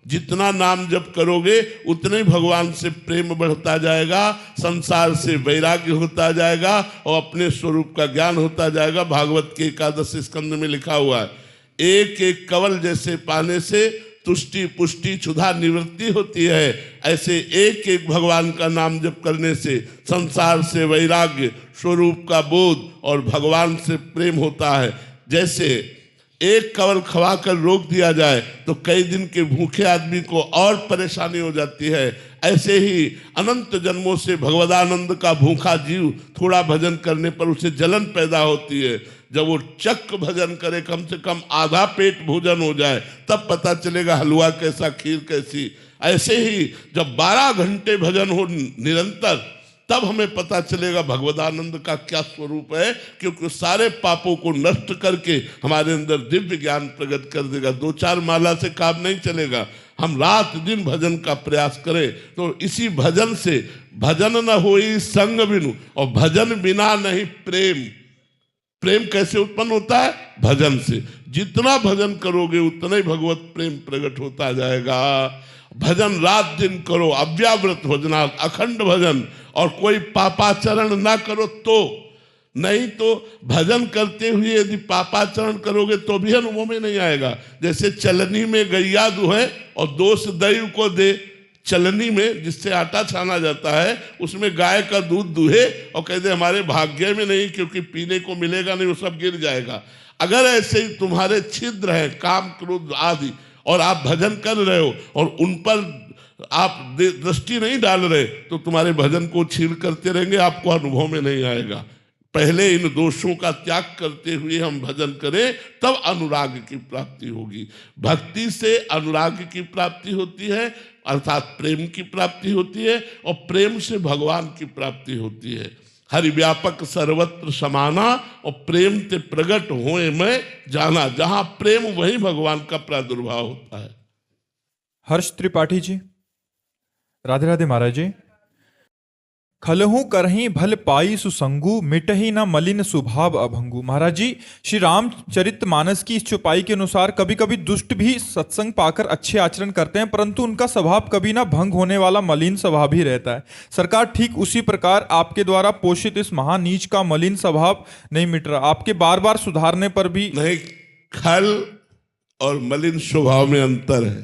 जितना नाम जप करोगे उतने भगवान से प्रेम बढ़ता जाएगा, संसार से वैराग्य होता जाएगा और अपने स्वरूप का ज्ञान होता जाएगा। भागवत के 11 स्कंद में लिखा हुआ है, एक एक कवल जैसे पाने से तुष्टि पुष्टि क्षुधा निवृत्ति होती है, ऐसे एक एक भगवान का नाम जप करने से संसार से वैराग्य, स्वरूप का बोध और भगवान से प्रेम होता है। जैसे एक कवल खवा कर रोक दिया जाए तो कई दिन के भूखे आदमी को और परेशानी हो जाती है, ऐसे ही अनंत जन्मों से भगवदानंद का भूखा जीव थोड़ा भजन करने पर उसे जलन पैदा होती है। जब वो चक्क भजन करे, कम से कम आधा पेट भोजन हो जाए, तब पता चलेगा हलवा कैसा, खीर कैसी। ऐसे ही जब 12 घंटे भजन हो निरंतर, तब हमें पता चलेगा भगवदानंद का क्या स्वरूप है, क्योंकि सारे पापों को नष्ट करके हमारे अंदर दिव्य ज्ञान प्रकट कर देगा। 2-4 माला से काम नहीं चलेगा। हम रात दिन भजन का प्रयास करें तो इसी भजन से, भजन न होई संग बिनु, और भजन बिना नहीं प्रेम। प्रेम कैसे उत्पन्न होता है? भजन से। जितना भजन करोगे उतना ही भगवत प्रेम प्रकट होता जाएगा। भजन रात दिन करो, अव्याव्रत भजना, अखंड भजन, और कोई पापाचरण ना करो तो। नहीं तो भजन करते हुए यदि पापाचरण करोगे तो भी अनुभव में नहीं आएगा। जैसे चलनी में गैया दुहे और दोष दैव को दे। चलनी में जिससे आटा छाना जाता है उसमें गाय का दूध दुहे और कहते हमारे भाग्य में नहीं, क्योंकि पीने को मिलेगा नहीं, वो सब गिर जाएगा। अगर ऐसे ही तुम्हारे छिद्र हैं काम क्रोध आदि, और आप भजन कर रहे हो और उन पर आप दृष्टि नहीं डाल रहे, तो तुम्हारे भजन को छील करते रहेंगे, आपको अनुभव में नहीं आएगा। पहले इन दोषों का त्याग करते हुए हम भजन करें, तब अनुराग की प्राप्ति होगी। भक्ति से अनुराग की प्राप्ति होती है, अर्थात प्रेम की प्राप्ति होती है, और प्रेम से भगवान की प्राप्ति होती है। हरि व्यापक सर्वत्र समाना, और प्रेम ते प्रगट होए मैं जाना। जहां प्रेम वहीं भगवान का प्रादुर्भाव होता है। हर्ष त्रिपाठी जी, राधे राधे महाराज जी। खलहू करही भल पाई सुसंगु, मिटही न मलिन स्वभाव अभंगु। महाराज जी, श्री रामचरित मानस की इस चौपाई के अनुसार कभी कभी दुष्ट भी सत्संग पाकर अच्छे आचरण करते हैं, परंतु उनका स्वभाव कभी ना भंग होने वाला मलिन स्वभाव ही रहता है। सरकार, ठीक उसी प्रकार आपके द्वारा पोषित इस महानीच का मलिन स्वभाव नहीं मिट रहा। आपके बार बार सुधारने पर भी नहीं। खल और मलिन स्वभाव में अंतर है।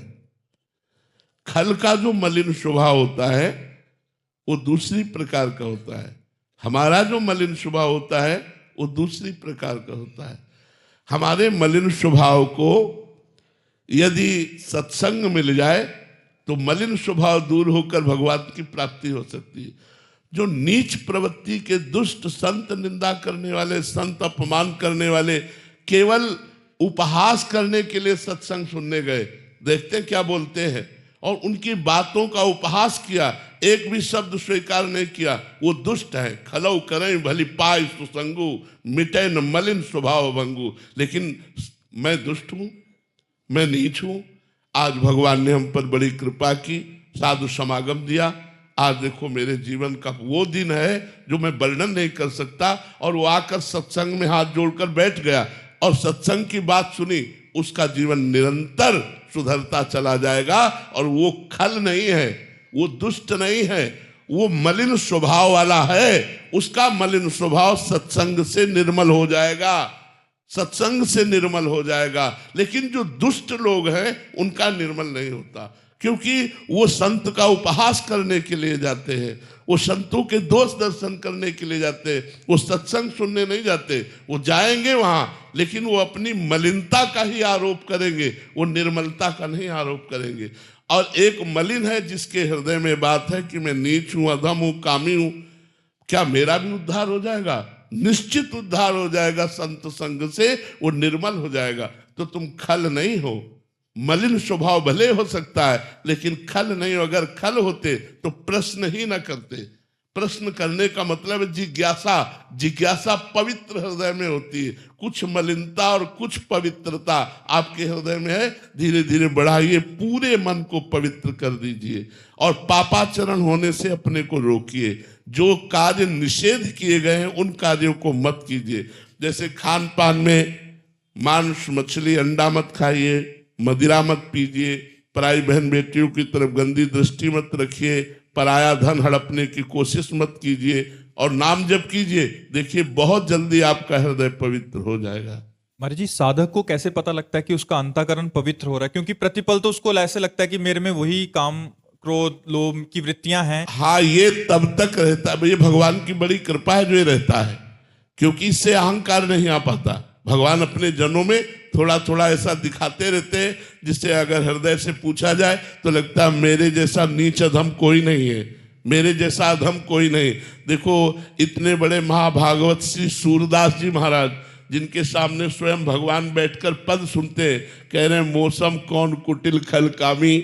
खल का जो मलिन स्वभाव होता है वो दूसरी प्रकार का होता है। हमारा जो मलिन स्वभाव होता है वो दूसरी प्रकार का होता है। हमारे मलिन स्वभाव को यदि सत्संग मिल जाए तो मलिन स्वभाव दूर होकर भगवान की प्राप्ति हो सकती है। जो नीच प्रवृत्ति के दुष्ट संत, निंदा करने वाले संत, अपमान करने वाले, केवल उपहास करने के लिए सत्संग सुनने गए, देखते क्या बोलते हैं, और उनकी बातों का उपहास किया, एक भी शब्द स्वीकार नहीं किया, वो दुष्ट है। खलौ करें भली पाई सुसंगु, मिटे न मलिन स्वभाव भंगु। लेकिन मैं दुष्ट हूं, मैं नीच हूं। आज भगवान ने हम पर बड़ी कृपा की, साधु समागम दिया। आज देखो मेरे जीवन का वो दिन है जो मैं वर्णन नहीं कर सकता, और वो आकर सत्संग में हाथ जोड़कर बैठ गया और सत्संग की बात सुनी। उसका जीवन निरंतर सुधरता चला जाएगा, और वो खल नहीं है, वो दुष्ट नहीं है, वो मलिन स्वभाव वाला है। उसका मलिन स्वभाव सत्संग से निर्मल हो जाएगा, सत्संग से निर्मल हो जाएगा। लेकिन जो दुष्ट लोग हैं उनका निर्मल नहीं होता, क्योंकि वो संत का उपहास करने के लिए जाते हैं, वो संतों के दोष दर्शन करने के लिए जाते हैं, वो सत्संग सुनने नहीं जाते। वो जाएंगे वहां, लेकिन वो अपनी मलिनता का ही आरोप करेंगे, वो निर्मलता का नहीं आरोप करेंगे। और एक मलिन है जिसके हृदय में बात है कि मैं नीच हूं, अधम हूं, कामी हूं, क्या मेरा भी उद्धार हो जाएगा? निश्चित उद्धार हो जाएगा संत संग से, वो निर्मल हो जाएगा। तो तुम खल नहीं हो, मलिन स्वभाव भले हो सकता है लेकिन खल नहीं हो। अगर खल होते तो प्रश्न ही ना करते। प्रश्न करने का मतलब है जिज्ञासा। जिज्ञासा पवित्र हृदय में होती है। कुछ मलिनता और कुछ पवित्रता आपके हृदय में है, धीरे धीरे बढ़ाइए, पूरे मन को पवित्र कर दीजिए और पापाचरण होने से अपने को रोकिए। जो कार्य निषेध किए गए हैं उन कार्यों को मत कीजिए। जैसे खान पान में मांस मछली अंडा मत खाइए, मदिरा मत पीजिए, पराई बहन बेटियों की तरफ गंदी दृष्टि मत रखिए, पराया धन हड़पने की कोशिश मत कीजिए और नाम जप कीजिए। देखिए बहुत जल्दी आपका हृदय पवित्र हो जाएगा। महाराज जी, साधक को कैसे पता लगता है कि उसका अंतःकरण पवित्र हो रहा है? क्योंकि प्रतिपल तो उसको ऐसे लगता है कि मेरे में वही काम क्रोध लोभ की वृत्तियां हैं। हाँ, ये तब तक रहता है, ये भगवान की बड़ी कृपा है जो ये रहता है, क्योंकि इससे अहंकार नहीं आ पाता। भगवान अपने जनों में थोड़ा थोड़ा ऐसा दिखाते रहते हैं जिससे अगर हृदय से पूछा जाए तो लगता है मेरे जैसा नीच अधम कोई नहीं है, मेरे जैसा अधम कोई नहीं। देखो इतने बड़े महाभागवत श्री सूरदास जी महाराज, जिनके सामने स्वयं भगवान बैठकर पद सुनते, कह रहे हैं मौसम कौन कुटिल खल कामी,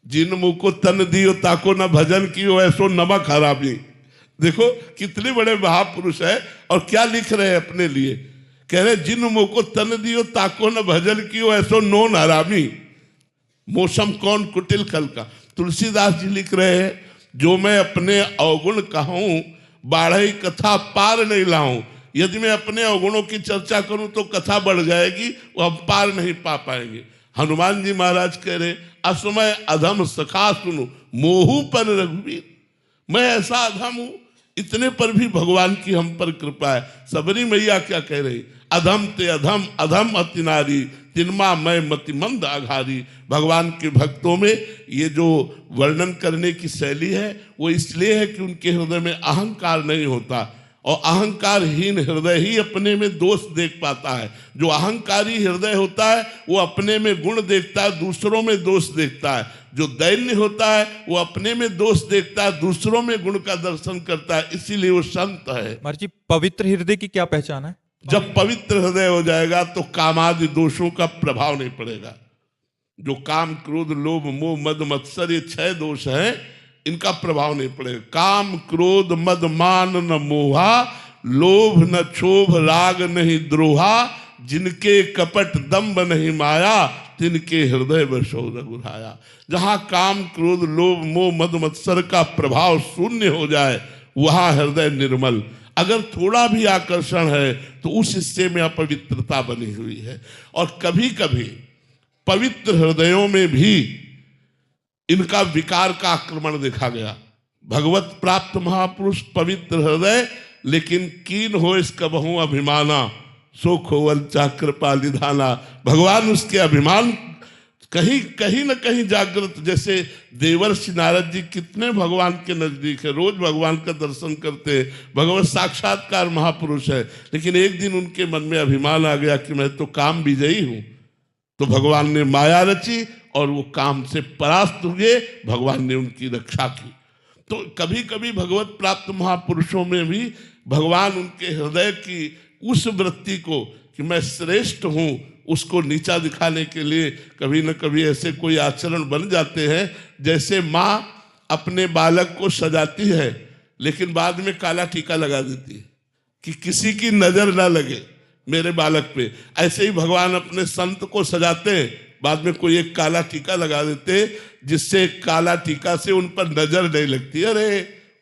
जिन मुँह को तन दियो ताको न भजन कियो ऐसो नमक हरामी। देखो कितने बड़े महापुरुष है और क्या लिख रहे हैं अपने लिए। कह रहे जिन मुँह को तन दियो ताको न भजन कियो ऐसो नोन हरामी, मौसम कौन कुटिल खल का। तुलसीदास जी लिख रहे हैं जो मैं अपने अवगुण कहूँ बाढ़ई कथा पार नहीं लाऊं। यदि मैं अपने अवगुणों की चर्चा करूं तो कथा बढ़ जाएगी, वो हम पार नहीं पा पाएंगे। हनुमान जी महाराज कह रहे असमय अधम सखा सुनो मोहू पर रघुवीर, मैं ऐसा अधम हूं, इतने पर भी भगवान की हम पर कृपा है। सबरी मैया क्या कह रही, अधम ते अधम अधम अति नारी, तिनमा मैं मतिमंद आघारी। भगवान के भक्तों में ये जो वर्णन करने की शैली है वो इसलिए है कि उनके हृदय में अहंकार नहीं होता, और अहंकारहीन हृदय ही अपने में दोष देख पाता है। जो अहंकारी हृदय होता है वो अपने में गुण देखता है, दूसरों में दोष देखता है। जो दैन्य होता है वो अपने में दोष देखता है, दूसरों में गुण का दर्शन करता है, इसीलिए वो संत है। महाराज जी, पवित्र हृदय की क्या पहचान है? जब पवित्र हृदय हो जाएगा तो कामादि दोषों का प्रभाव नहीं पड़ेगा। जो काम क्रोध लोभ मोह मद मत्सर ये 6 दोष हैं, इनका प्रभाव नहीं पड़ेगा। काम क्रोध मद मान न मोहा, लोभ न क्षोभ राग नहीं द्रोहा, जिनके कपट दंभ नहीं माया, तिनके हृदय बसो रघुराया। जहां काम क्रोध लोभ मोह मद मत्सर का प्रभाव शून्य हो जाए वहां हृदय निर्मल। अगर थोड़ा भी आकर्षण है तो उस हिस्से में अपवित्रता बनी हुई है। और कभी कभी पवित्र हृदयों में भी इनका विकार का आक्रमण देखा गया। भगवत प्राप्त महापुरुष पवित्र हृदय, लेकिन कीन हो इसका बहु अभिमाना, सो खोवल कृपा निधाना। भगवान उसके अभिमान कहीं न कहीं जागृत। जैसे देवर्षि नारद जी कितने भगवान के नजदीक है, रोज भगवान का दर्शन करते हैं, भगवत साक्षात्कार महापुरुष है, लेकिन एक दिन उनके मन में अभिमान आ गया कि मैं तो काम विजयी हूं। तो भगवान ने माया रची और वो काम से परास्त हुए, भगवान ने उनकी रक्षा की। तो कभी कभी भगवत प्राप्त महापुरुषों में भी भगवान उनके हृदय की उस वृत्ति को कि मैं श्रेष्ठ हूं, उसको नीचा दिखाने के लिए कभी न कभी ऐसे कोई आचरण बन जाते हैं। जैसे माँ अपने बालक को सजाती है लेकिन बाद में काला टीका लगा देती है कि किसी की नजर ना लगे मेरे बालक पे। ऐसे ही भगवान अपने संत को सजाते हैं, बाद में कोई एक काला टीका लगा देते जिससे काला टीका से उन पर नजर नहीं लगती। अरे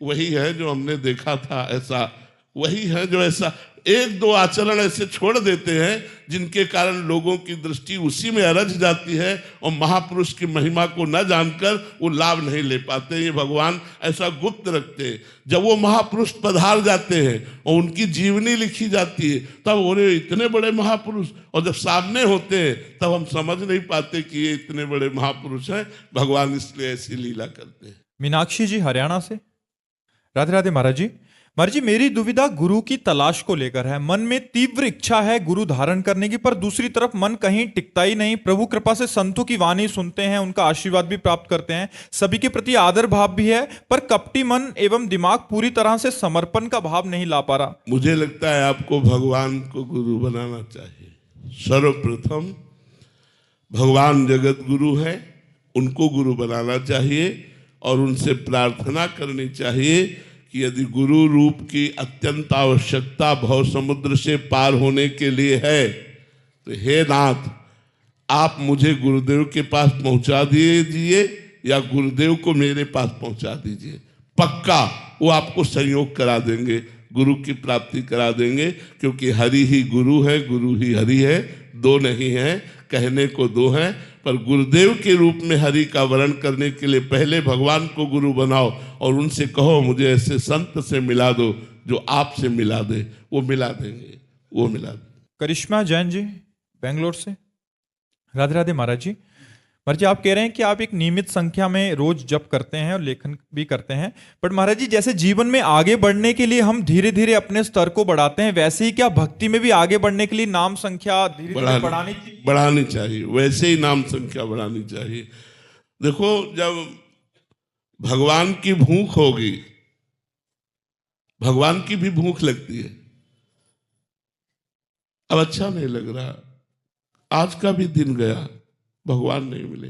वही है जो हमने देखा था, ऐसा वही है जो ऐसा। एक दो आचरण ऐसे छोड़ देते हैं जिनके कारण लोगों की दृष्टि उसी में अरझ जाती है और महापुरुष की महिमा को न जानकर वो लाभ नहीं ले पाते। ये भगवान ऐसा गुप्त रखते हैं। जब वो महापुरुष पधार जाते हैं और उनकी जीवनी लिखी जाती है तब अरे इतने बड़े महापुरुष, और जब सामने होते हैं तब हम समझ नहीं पाते कि ये इतने बड़े महापुरुष हैं। भगवान इसलिए ऐसी लीला करते हैं। मीनाक्षी जी हरियाणा से, राधे राधे महाराज जी। महाराज जी, मेरी दुविधा गुरु की तलाश को लेकर है। मन में तीव्र इच्छा है गुरु धारण करने की, पर दूसरी तरफ मन कहीं टिकता ही नहीं। प्रभु कृपा से संतों की वाणी सुनते हैं, उनका आशीर्वाद भी प्राप्त करते हैं, सभी के प्रति आदर भाव भी है, पर कपटी मन एवं दिमाग पूरी तरह से समर्पण का भाव नहीं ला पा रहा। मुझे लगता है आपको भगवान को गुरु बनाना चाहिए। सर्वप्रथम भगवान जगत गुरु है, उनको गुरु बनाना चाहिए और उनसे प्रार्थना करनी चाहिए कि यदि गुरु रूप की अत्यंत आवश्यकता भव समुद्र से पार होने के लिए है तो हे नाथ, आप मुझे गुरुदेव के पास पहुंचा दीजिए या गुरुदेव को मेरे पास पहुंचा दीजिए। पक्का वो आपको संयोग करा देंगे, गुरु की प्राप्ति करा देंगे, क्योंकि हरि ही गुरु है, गुरु ही हरि है, दो नहीं है, कहने को दो हैं। पर गुरुदेव के रूप में हरि का वर्ण करने के लिए पहले भगवान को गुरु बनाओ और उनसे कहो मुझे ऐसे संत से मिला दो जो आपसे मिला दे। वो मिला देंगे, वो मिला देंगे। करिश्मा जैन जी बेंगलोर से, राधे राधे महाराज जी। महाराज जी, आप कह रहे हैं कि आप एक नियमित संख्या में रोज जप करते हैं और लेखन भी करते हैं, बट महाराज जी जैसे जीवन में आगे बढ़ने के लिए हम धीरे धीरे अपने स्तर को बढ़ाते हैं, वैसे ही क्या भक्ति में भी आगे बढ़ने के लिए नाम संख्या धीरे धीरे बढ़ानी चाहिए। वैसे ही नाम संख्या बढ़ानी चाहिए। देखो, जब भगवान की भूख होगी, भगवान की भी भूख लगती है। अब अच्छा नहीं लग रहा, आज का भी दिन गया, भगवान नहीं मिले,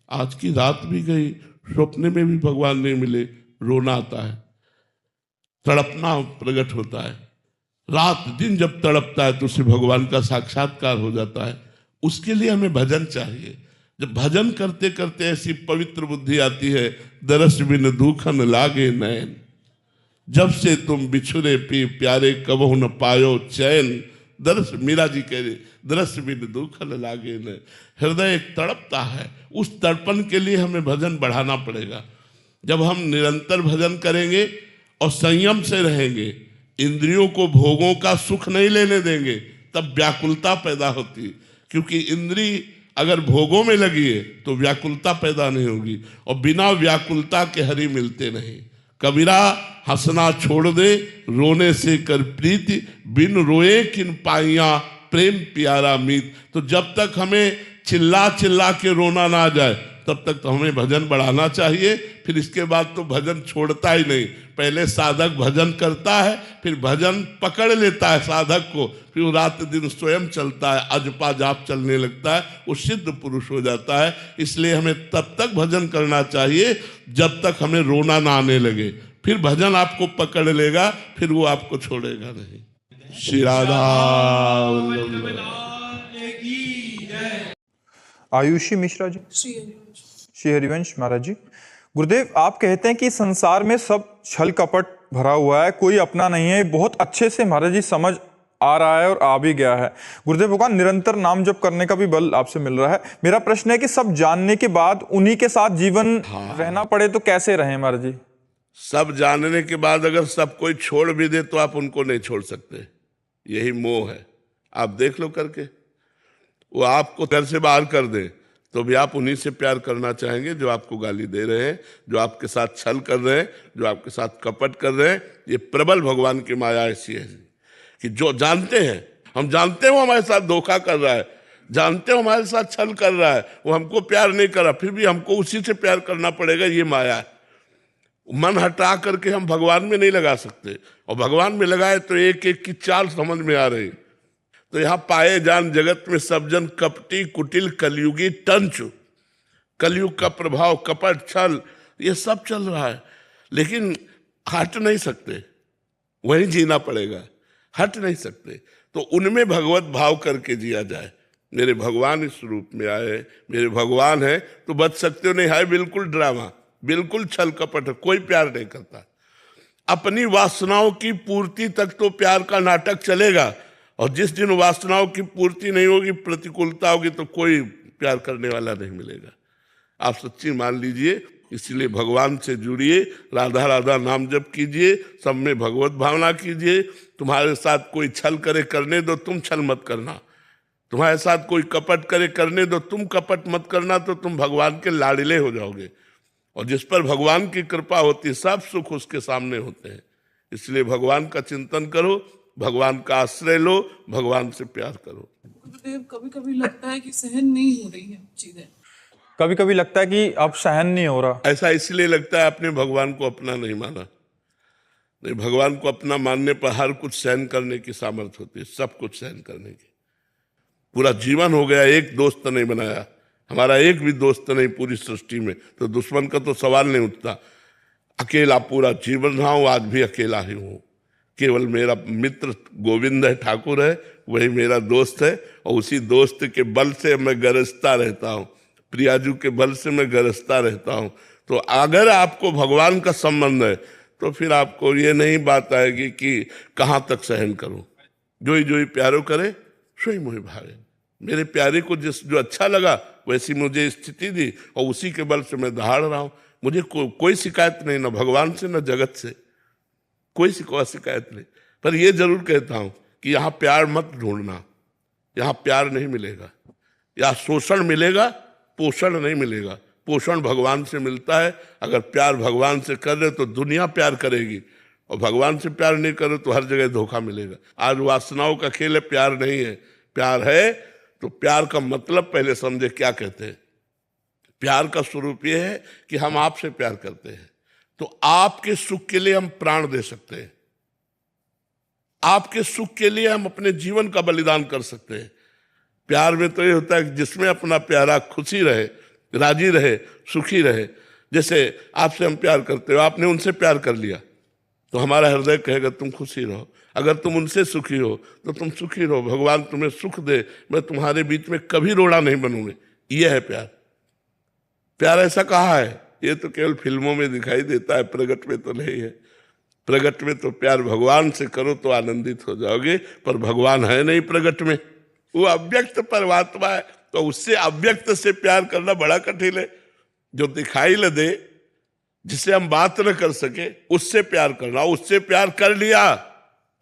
आज की रात भी गई, स्वप्न में भी भगवान नहीं मिले, रोना आता है, तड़पना प्रकट होता है। रात दिन जब तड़पता है तो उसे भगवान का साक्षात्कार हो जाता है। उसके लिए हमें भजन चाहिए। जब भजन करते करते ऐसी पवित्र बुद्धि आती है, दरस बिन दुखन लागे नैन, जब से तुम बिछुरे पी प्यारे कबहु न पायो चैन। दरस, मीरा जी कह रहे, दरस बिन दुखन लागे न, हृदय एक तड़पता है। उस तड़पन के लिए हमें भजन बढ़ाना पड़ेगा। जब हम निरंतर भजन करेंगे और संयम से रहेंगे, इंद्रियों को भोगों का सुख नहीं लेने देंगे, तब व्याकुलता पैदा होती है। क्योंकि इंद्री अगर भोगों में लगी है तो व्याकुलता पैदा नहीं होगी, और बिना व्याकुलता के हरि मिलते नहीं। कबीरा हंसना छोड़ दे, रोने से कर प्रीति, बिन रोए किन पाइया प्रेम प्यारा मीत। तो जब तक हमें चिल्ला चिल्ला के रोना ना आ जाए तब तक तो हमें भजन बढ़ाना चाहिए। फिर इसके बाद तो भजन छोड़ता ही नहीं। पहले साधक भजन करता है, फिर भजन पकड़ लेता है साधक को, फिर वो रात दिन स्वयं चलता है, अजपा जाप चलने लगता है, वो सिद्ध पुरुष हो जाता है। इसलिए हमें तब तक भजन करना चाहिए जब तक हमें रोना ना आने लगे। फिर भजन आपको पकड़ लेगा, फिर वो आपको छोड़ेगा नहीं। श्री राधा आयुषी मिश्रा जी, श्री हरिवंश महाराज जी। गुरुदेव, आप कहते हैं कि संसार में सब छल कपट भरा हुआ है, कोई अपना नहीं है। बहुत अच्छे से महाराज जी समझ आ रहा है और आ भी गया है। गुरुदेव भगवान, निरंतर नाम जप करने का भी बल आपसे मिल रहा है। मेरा प्रश्न है कि सब जानने के बाद उन्हीं के साथ जीवन रहना पड़े तो कैसे रहें महाराज जी? सब जानने के बाद अगर सब कोई छोड़ भी दे तो आप उनको नहीं छोड़ सकते। यही मोह है। आप देख लो करके, वो आपको घर से बाहर कर दे तो भी आप उन्हीं से प्यार करना चाहेंगे जो आपको गाली दे रहे हैं, जो आपके साथ छल कर रहे हैं, जो आपके साथ कपट कर रहे हैं। ये प्रबल भगवान की माया ऐसी है कि जो जानते हैं, हम जानते हैं वो हमारे साथ धोखा कर रहा है, जानते हो हमारे साथ छल कर रहा है, वो हमको प्यार नहीं कर रहा, फिर भी हमको उसी से प्यार करना पड़ेगा। ये माया है। मन हटा करके हम भगवान में नहीं लगा सकते, और भगवान में लगाए तो एक एक की चाल समझ में आ रही। तो यहाँ पाए जान जगत में सब जन कपटी कुटिल कलयुगी टंच। कलयुग का प्रभाव, कपट, छल, ये सब चल रहा है, लेकिन हट नहीं सकते, वहीं जीना पड़ेगा, हट नहीं सकते। तो उनमें भगवत भाव करके जिया जाए। मेरे भगवान इस रूप में आए, मेरे भगवान है तो बच सकते हो, नहीं है बिल्कुल ड्रामा, बिल्कुल छल कपट है, कोई प्यार नहीं करता। अपनी वासनाओं की पूर्ति तक तो प्यार का नाटक चलेगा, और जिस दिन वासनाओं की पूर्ति नहीं होगी, प्रतिकूलता होगी, तो कोई प्यार करने वाला नहीं मिलेगा। आप सच्ची मान लीजिए। इसलिए भगवान से जुड़िए, राधा राधा नाम जप कीजिए, सब में भगवत भावना कीजिए। तुम्हारे साथ कोई छल करे करने दो, तुम छल मत करना। तुम्हारे साथ कोई कपट करे करने दो, तुम कपट मत करना, तो तुम भगवान के लाडले हो जाओगे। और जिस पर भगवान की कृपा होती है, सब सुख उसके सामने होते हैं। इसलिए भगवान का चिंतन करो, भगवान का आश्रय लो, भगवान से प्यार करो। गुरुदेव, कभी कभी लगता है कि सहन नहीं हो रही है चीजें। कभी कभी लगता है कि अब सहन नहीं हो रहा। ऐसा इसलिए लगता है आपने भगवान को अपना नहीं माना। नहीं, भगवान को अपना मानने पर हर कुछ सहन करने की सामर्थ्य होती है, सब कुछ सहन करने की। पूरा जीवन हो गया, एक दोस्त नहीं बनाया, हमारा एक भी दोस्त नहीं पूरी सृष्टि में, तो दुश्मन का तो सवाल नहीं उठता। अकेला पूरा जीवन रहा हूं, आज भी अकेला ही हूं। केवल मेरा मित्र गोविंद है, ठाकुर है, वही मेरा दोस्त है, और उसी दोस्त के बल से मैं गरजता रहता हूं, प्रियाजू के बल से मैं गरजता रहता हूं। तो अगर आपको भगवान का संबंध है तो फिर आपको ये नहीं बात आएगी कि कहाँ तक सहन करूं। जो ही प्यारो करे सोई मोहि भावे। मेरे प्यारे को जो अच्छा लगा वैसी मुझे स्थिति दी, और उसी के बल से मैं दहाड़ रहा हूं। मुझे कोई शिकायत नहीं, ना भगवान से ना जगत से, कोई शिकायत नहीं। पर यह जरूर कहता हूं कि यहाँ प्यार मत ढूंढना, यहाँ प्यार नहीं मिलेगा। यहाँ शोषण मिलेगा, पोषण नहीं मिलेगा। पोषण भगवान से मिलता है। अगर प्यार भगवान से कर रहे तो दुनिया प्यार करेगी, और भगवान से प्यार नहीं करे तो हर जगह धोखा मिलेगा। आज वासनाओं का खेल है, प्यार नहीं है। प्यार है तो प्यार का मतलब पहले समझे क्या कहते हैं। प्यार का स्वरूप यह है कि हम आपसे प्यार करते हैं तो आपके सुख के लिए हम प्राण दे सकते हैं, आपके सुख के लिए हम अपने जीवन का बलिदान कर सकते हैं। प्यार में तो ये होता है कि जिसमें अपना प्यारा खुशी रहे, राजी रहे, सुखी रहे। जैसे आपसे हम प्यार करते हो, आपने उनसे प्यार कर लिया तो हमारा हृदय कहेगा तुम खुशी रहो। अगर तुम उनसे सुखी हो तो तुम सुखी रहो, भगवान तुम्हें सुख दे, मैं तुम्हारे बीच में कभी रोड़ा नहीं बनूंगी। यह है प्यार। प्यार ऐसा कहा है, ये तो केवल फिल्मों में दिखाई देता है, प्रगट में तो नहीं है। प्रगट में तो प्यार भगवान से करो तो आनंदित हो जाओगे, पर भगवान है नहीं प्रगट में, वो अव्यक्त परमात्मा है। तो उससे अव्यक्त से प्यार करना बड़ा कठिन है। जो दिखाई न दे, जिसे हम बात न कर सके, उससे प्यार करना। उससे प्यार कर लिया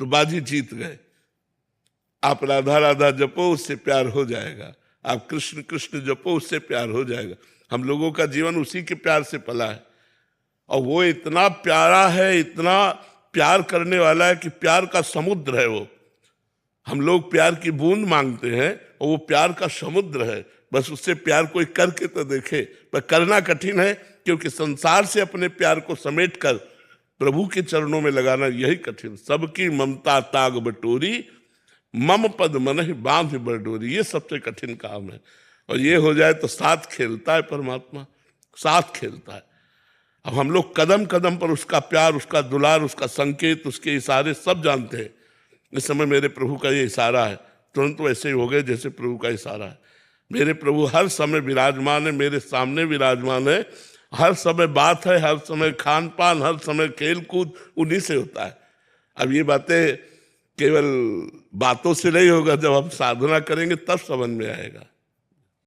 तो बाजी जीत गए। आप राधा राधा जपो, उससे प्यार हो जाएगा। आप कृष्ण कृष्ण जपो, उससे प्यार हो जाएगा। हम लोगों का जीवन उसी के प्यार से पला है, और वो इतना प्यारा है, इतना प्यार करने वाला है कि प्यार का समुद्र है वो। हम लोग प्यार की बूंद मांगते हैं और वो प्यार का समुद्र है। बस उससे प्यार कोई करके तो देखे, पर करना कठिन है, क्योंकि संसार से अपने प्यार को समेटकर प्रभु के चरणों में लगाना यही कठिन। सबकी ममता ताग बटोरी, मम पद मन ही बांध बरडोरी, ये सबसे कठिन काम है। और ये हो जाए तो साथ खेलता है परमात्मा, साथ खेलता है। अब हम लोग कदम कदम पर उसका प्यार, उसका दुलार, उसका संकेत, उसके इशारे सब जानते हैं। इस समय मेरे प्रभु का ये इशारा है, तुरंत वैसे ही हो गए जैसे प्रभु का इशारा है। मेरे प्रभु हर समय विराजमान है, मेरे सामने विराजमान है। हर समय बात है, हर समय खान पान, हर समय खेल कूद उन्हीं से होता है। अब ये बातें केवल बातों से नहीं होगा, जब हम साधना करेंगे तब समझ में आएगा।